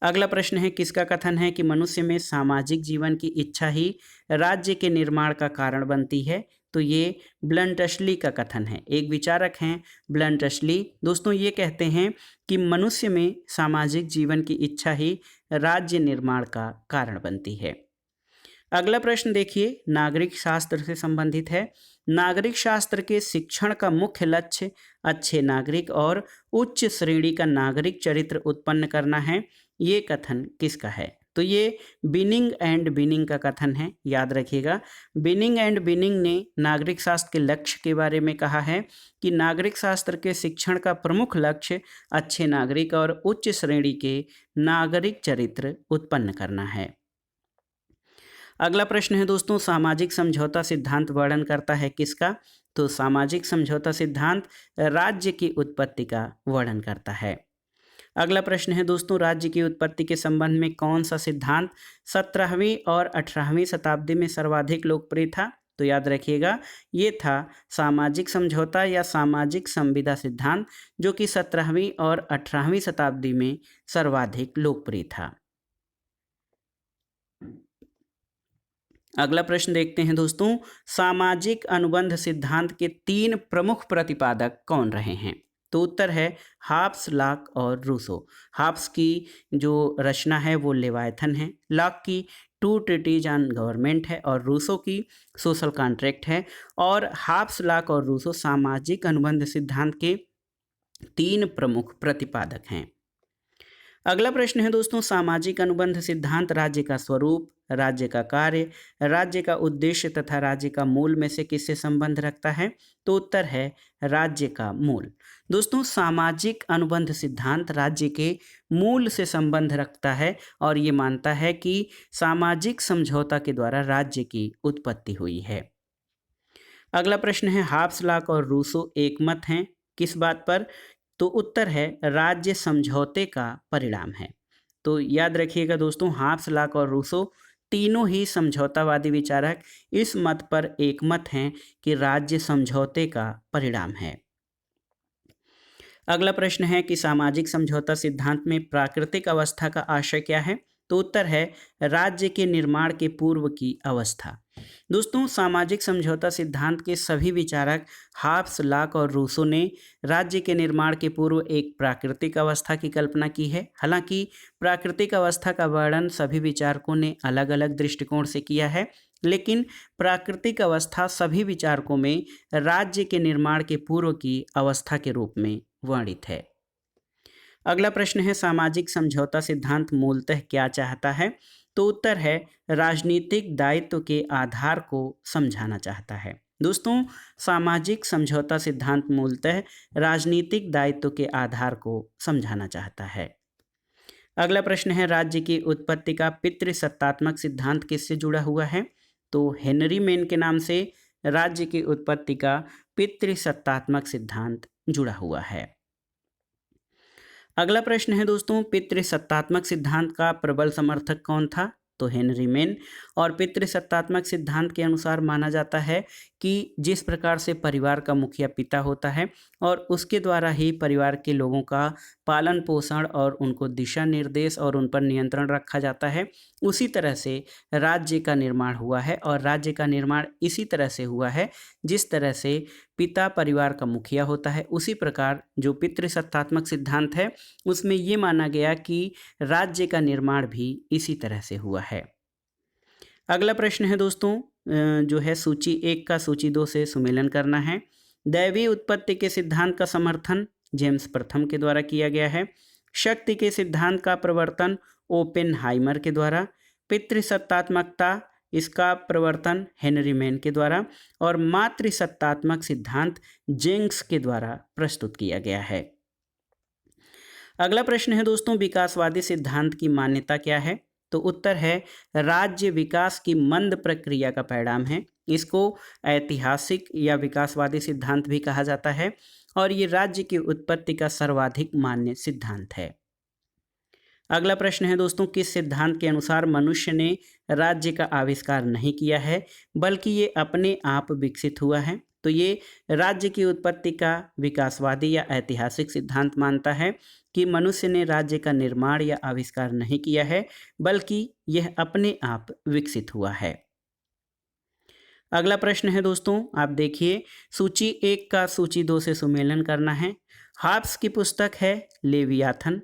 अगला प्रश्न है किसका कथन है कि मनुष्य में सामाजिक जीवन की इच्छा ही राज्य के निर्माण का कारण बनती है? तो ये ब्लंटशली का कथन है। एक विचारक हैं ब्लंटशली। दोस्तों ये कहते हैं कि मनुष्य में सामाजिक जीवन की इच्छा ही राज्य निर्माण का कारण बनती है। अगला प्रश्न देखिए नागरिक शास्त्र से संबंधित है। नागरिक शास्त्र के शिक्षण का मुख्य लक्ष्य अच्छे नागरिक और उच्च श्रेणी का नागरिक चरित्र उत्पन्न करना है। ये कथन किसका है? तो ये बिनिंग एंड बिनिंग का कथन है, याद रखिएगा। बिनिंग एंड बिनिंग ने नागरिक शास्त्र के लक्ष्य के बारे में कहा है कि नागरिक शास्त्र के शिक्षण का प्रमुख लक्ष्य अच्छे नागरिक और उच्च श्रेणी के नागरिक चरित्र उत्पन्न करना है। अगला प्रश्न है दोस्तों सामाजिक समझौता सिद्धांत वर्णन करता है किसका? तो सामाजिक समझौता सिद्धांत राज्य की उत्पत्ति का वर्णन करता है। अगला प्रश्न है दोस्तों राज्य की उत्पत्ति के संबंध में कौन सा सिद्धांत 17वीं और 18वीं शताब्दी में सर्वाधिक लोकप्रिय था? तो याद रखिएगा ये था सामाजिक समझौता या सामाजिक संविदा सिद्धांत, जो कि 17वीं और 18वीं शताब्दी में सर्वाधिक लोकप्रिय था। अगला प्रश्न देखते हैं दोस्तों सामाजिक अनुबंध सिद्धांत के 3 प्रमुख प्रतिपादक कौन रहे हैं? तो उत्तर है हाब्स, लॉक और रूसो। हाब्स की जो रचना है वो लेवायथन है, लॉक की टू ट्रीटीज ऑन गवर्नमेंट है और रूसो की सोशल कॉन्ट्रैक्ट है। और हाब्स, लॉक और रूसो सामाजिक अनुबंध सिद्धांत के 3 प्रमुख प्रतिपादक हैं। अगला प्रश्न है दोस्तों सामाजिक अनुबंध सिद्धांत राज्य का स्वरूप, राज्य का कार्य, राज्य का उद्देश्य तथा राज्य का मूल में से किससे संबंध रखता है? तो उत्तर है राज्य का मूल। दोस्तों सामाजिक अनुबंध सिद्धांत राज्य के मूल से संबंध रखता है और ये मानता है कि सामाजिक समझौता के द्वारा राज्य की उत्पत्ति हुई है। अगला प्रश्न है हाब्स, लॉक और रूसो एकमत हैं किस बात पर? तो उत्तर है राज्य समझौते का परिणाम है। तो याद रखिएगा दोस्तों हाब्स, लॉक और रूसो तीनों ही समझौतावादी विचारक इस मत पर एकमत हैं कि राज्य समझौते का परिणाम है। अगला प्रश्न है कि सामाजिक समझौता सिद्धांत में प्राकृतिक अवस्था का आशय क्या है? तो उत्तर है राज्य के निर्माण के पूर्व की अवस्था। दोस्तों सामाजिक समझौता सिद्धांत के सभी विचारक हाब्स, लॉक और रूसो ने राज्य के निर्माण के पूर्व एक प्राकृतिक अवस्था की कल्पना की है। हालांकि प्राकृतिक अवस्था का वर्णन सभी विचारकों ने अलग अलग दृष्टिकोण से किया है, लेकिन प्राकृतिक अवस्था सभी विचारकों में राज्य के निर्माण के पूर्व की अवस्था के रूप में वर्णित है। अगला प्रश्न है सामाजिक समझौता सिद्धांत मूलतः क्या चाहता है? तो उत्तर है राजनीतिक दायित्व के आधार को समझाना चाहता है। दोस्तों सामाजिक समझौता सिद्धांत मूलतः राजनीतिक दायित्व के आधार को समझाना चाहता है। अगला प्रश्न है राज्य की उत्पत्ति का पितृसत्तात्मक सिद्धांत किससे जुड़ा हुआ है? तो हेनरी मेन के नाम से राज्य की उत्पत्ति का पितृसत्तात्मक सिद्धांत जुड़ा हुआ है। अगला प्रश्न है दोस्तों पितृसत्तात्मक सिद्धांत का प्रबल समर्थक कौन था? तो हेनरी मेन। और पितृसत्तात्मक सिद्धांत के अनुसार माना जाता है कि जिस प्रकार से परिवार का मुखिया पिता होता है और उसके द्वारा ही परिवार के लोगों का पालन पोषण और उनको दिशा निर्देश और उन पर नियंत्रण रखा जाता है, उसी तरह से राज्य का निर्माण हुआ है। और राज्य का निर्माण इसी तरह से हुआ है जिस तरह से पिता परिवार का मुखिया होता है, उसी प्रकार जो पितृसत्तात्मक सिद्धांत है उसमें ये माना गया कि राज्य का निर्माण भी इसी तरह से हुआ है। अगला प्रश्न है दोस्तों जो है सूची 1 का सूची 2 से सुमेलन करना है। दैवी उत्पत्ति के सिद्धांत का समर्थन जेम्स प्रथम के द्वारा किया गया है। शक्ति के सिद्धांत का प्रवर्तन ओपेनहाइमर के द्वारा। पितृसत्तात्मकता, इसका प्रवर्तन हेनरी मैन के द्वारा। और मातृसत्तात्मक सिद्धांत जेंग्स के द्वारा प्रस्तुत किया गया है। अगला प्रश्न है दोस्तों, विकासवादी सिद्धांत की मान्यता क्या है? तो उत्तर है राज्य विकास की मंद प्रक्रिया का परिणाम है। इसको ऐतिहासिक या विकासवादी सिद्धांत भी कहा जाता है और ये राज्य की उत्पत्ति का सर्वाधिक मान्य सिद्धांत है। अगला प्रश्न है दोस्तों, किस सिद्धांत के अनुसार मनुष्य ने राज्य का आविष्कार नहीं किया है बल्कि ये अपने आप विकसित हुआ है? तो ये राज्य की उत्पत्ति का विकासवादी या ऐतिहासिक सिद्धांत मानता है कि मनुष्य ने राज्य का निर्माण या आविष्कार नहीं किया है बल्कि यह अपने आप विकसित हुआ है। अगला प्रश्न है दोस्तों, आप देखिए, सूची 1 का सूची 2 से सुमेलन करना है। हाब्स की पुस्तक है लेवियाथन।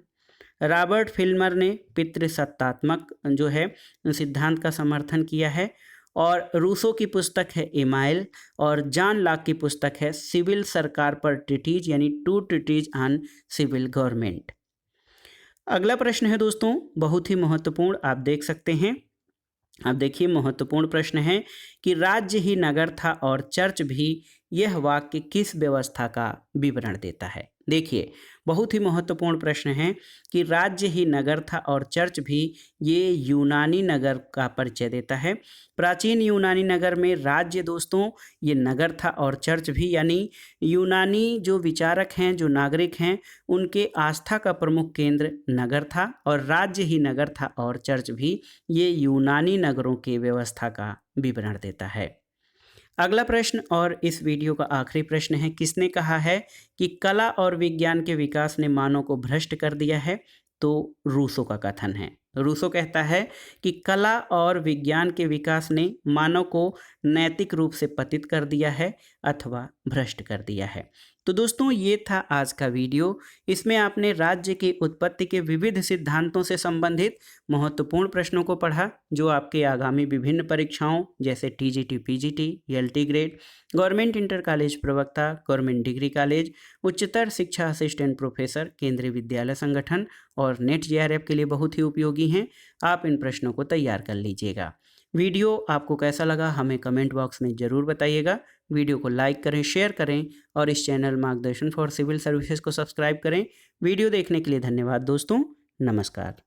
रॉबर्ट फिल्मर ने पितृसत्तात्मक जो है सिद्धांत का समर्थन किया है। और रूसो की पुस्तक है एमाइल। और जॉन लॉक की पुस्तक है सिविल सरकार पर ट्रीटीज, यानी 2 ट्रीटीज ऑन सिविल गवर्नमेंट। अगला प्रश्न है दोस्तों, बहुत ही महत्वपूर्ण, आप देख सकते हैं। अब देखिए, महत्वपूर्ण प्रश्न है कि राज्य ही नगर था और चर्च भी, यह वाक्य किस व्यवस्था का विवरण देता है? देखिए, बहुत ही महत्वपूर्ण प्रश्न है कि राज्य ही नगर था और चर्च भी, ये यूनानी नगर का परिचय देता है। प्राचीन यूनानी नगर में राज्य दोस्तों ये नगर था और चर्च भी, यानी यूनानी जो विचारक हैं, जो नागरिक हैं, उनके आस्था का प्रमुख केंद्र नगर था और राज्य ही नगर था और चर्च भी, ये यूनानी नगरों की व्यवस्था का विवरण देता है। अगला प्रश्न और इस वीडियो का आखिरी प्रश्न है, किसने कहा है कि कला और विज्ञान के विकास ने मानव को भ्रष्ट कर दिया है? तो रूसो का कथन है। रूसो कहता है कि कला और विज्ञान के विकास ने मानव को नैतिक रूप से पतित कर दिया है अथवा भ्रष्ट कर दिया है। तो दोस्तों, ये था आज का वीडियो। इसमें आपने राज्य की उत्पत्ति के विविध सिद्धांतों से संबंधित महत्वपूर्ण प्रश्नों को पढ़ा, जो आपके आगामी विभिन्न परीक्षाओं जैसे TGT, PGT, LT grade, government inter college प्रवक्ता, गवर्नमेंट डिग्री कॉलेज, उच्चतर शिक्षा असिस्टेंट प्रोफेसर, केंद्रीय विद्यालय संगठन और नेट जेआरएफ के लिए बहुत ही उपयोगी हैं। आप इन प्रश्नों को तैयार कर लीजिएगा। वीडियो आपको कैसा लगा हमें कमेंट बॉक्स में ज़रूर बताइएगा। वीडियो को लाइक करें, शेयर करें और इस चैनल मार्गदर्शन फॉर सिविल सर्विसेज को सब्सक्राइब करें। वीडियो देखने के लिए धन्यवाद दोस्तों। नमस्कार।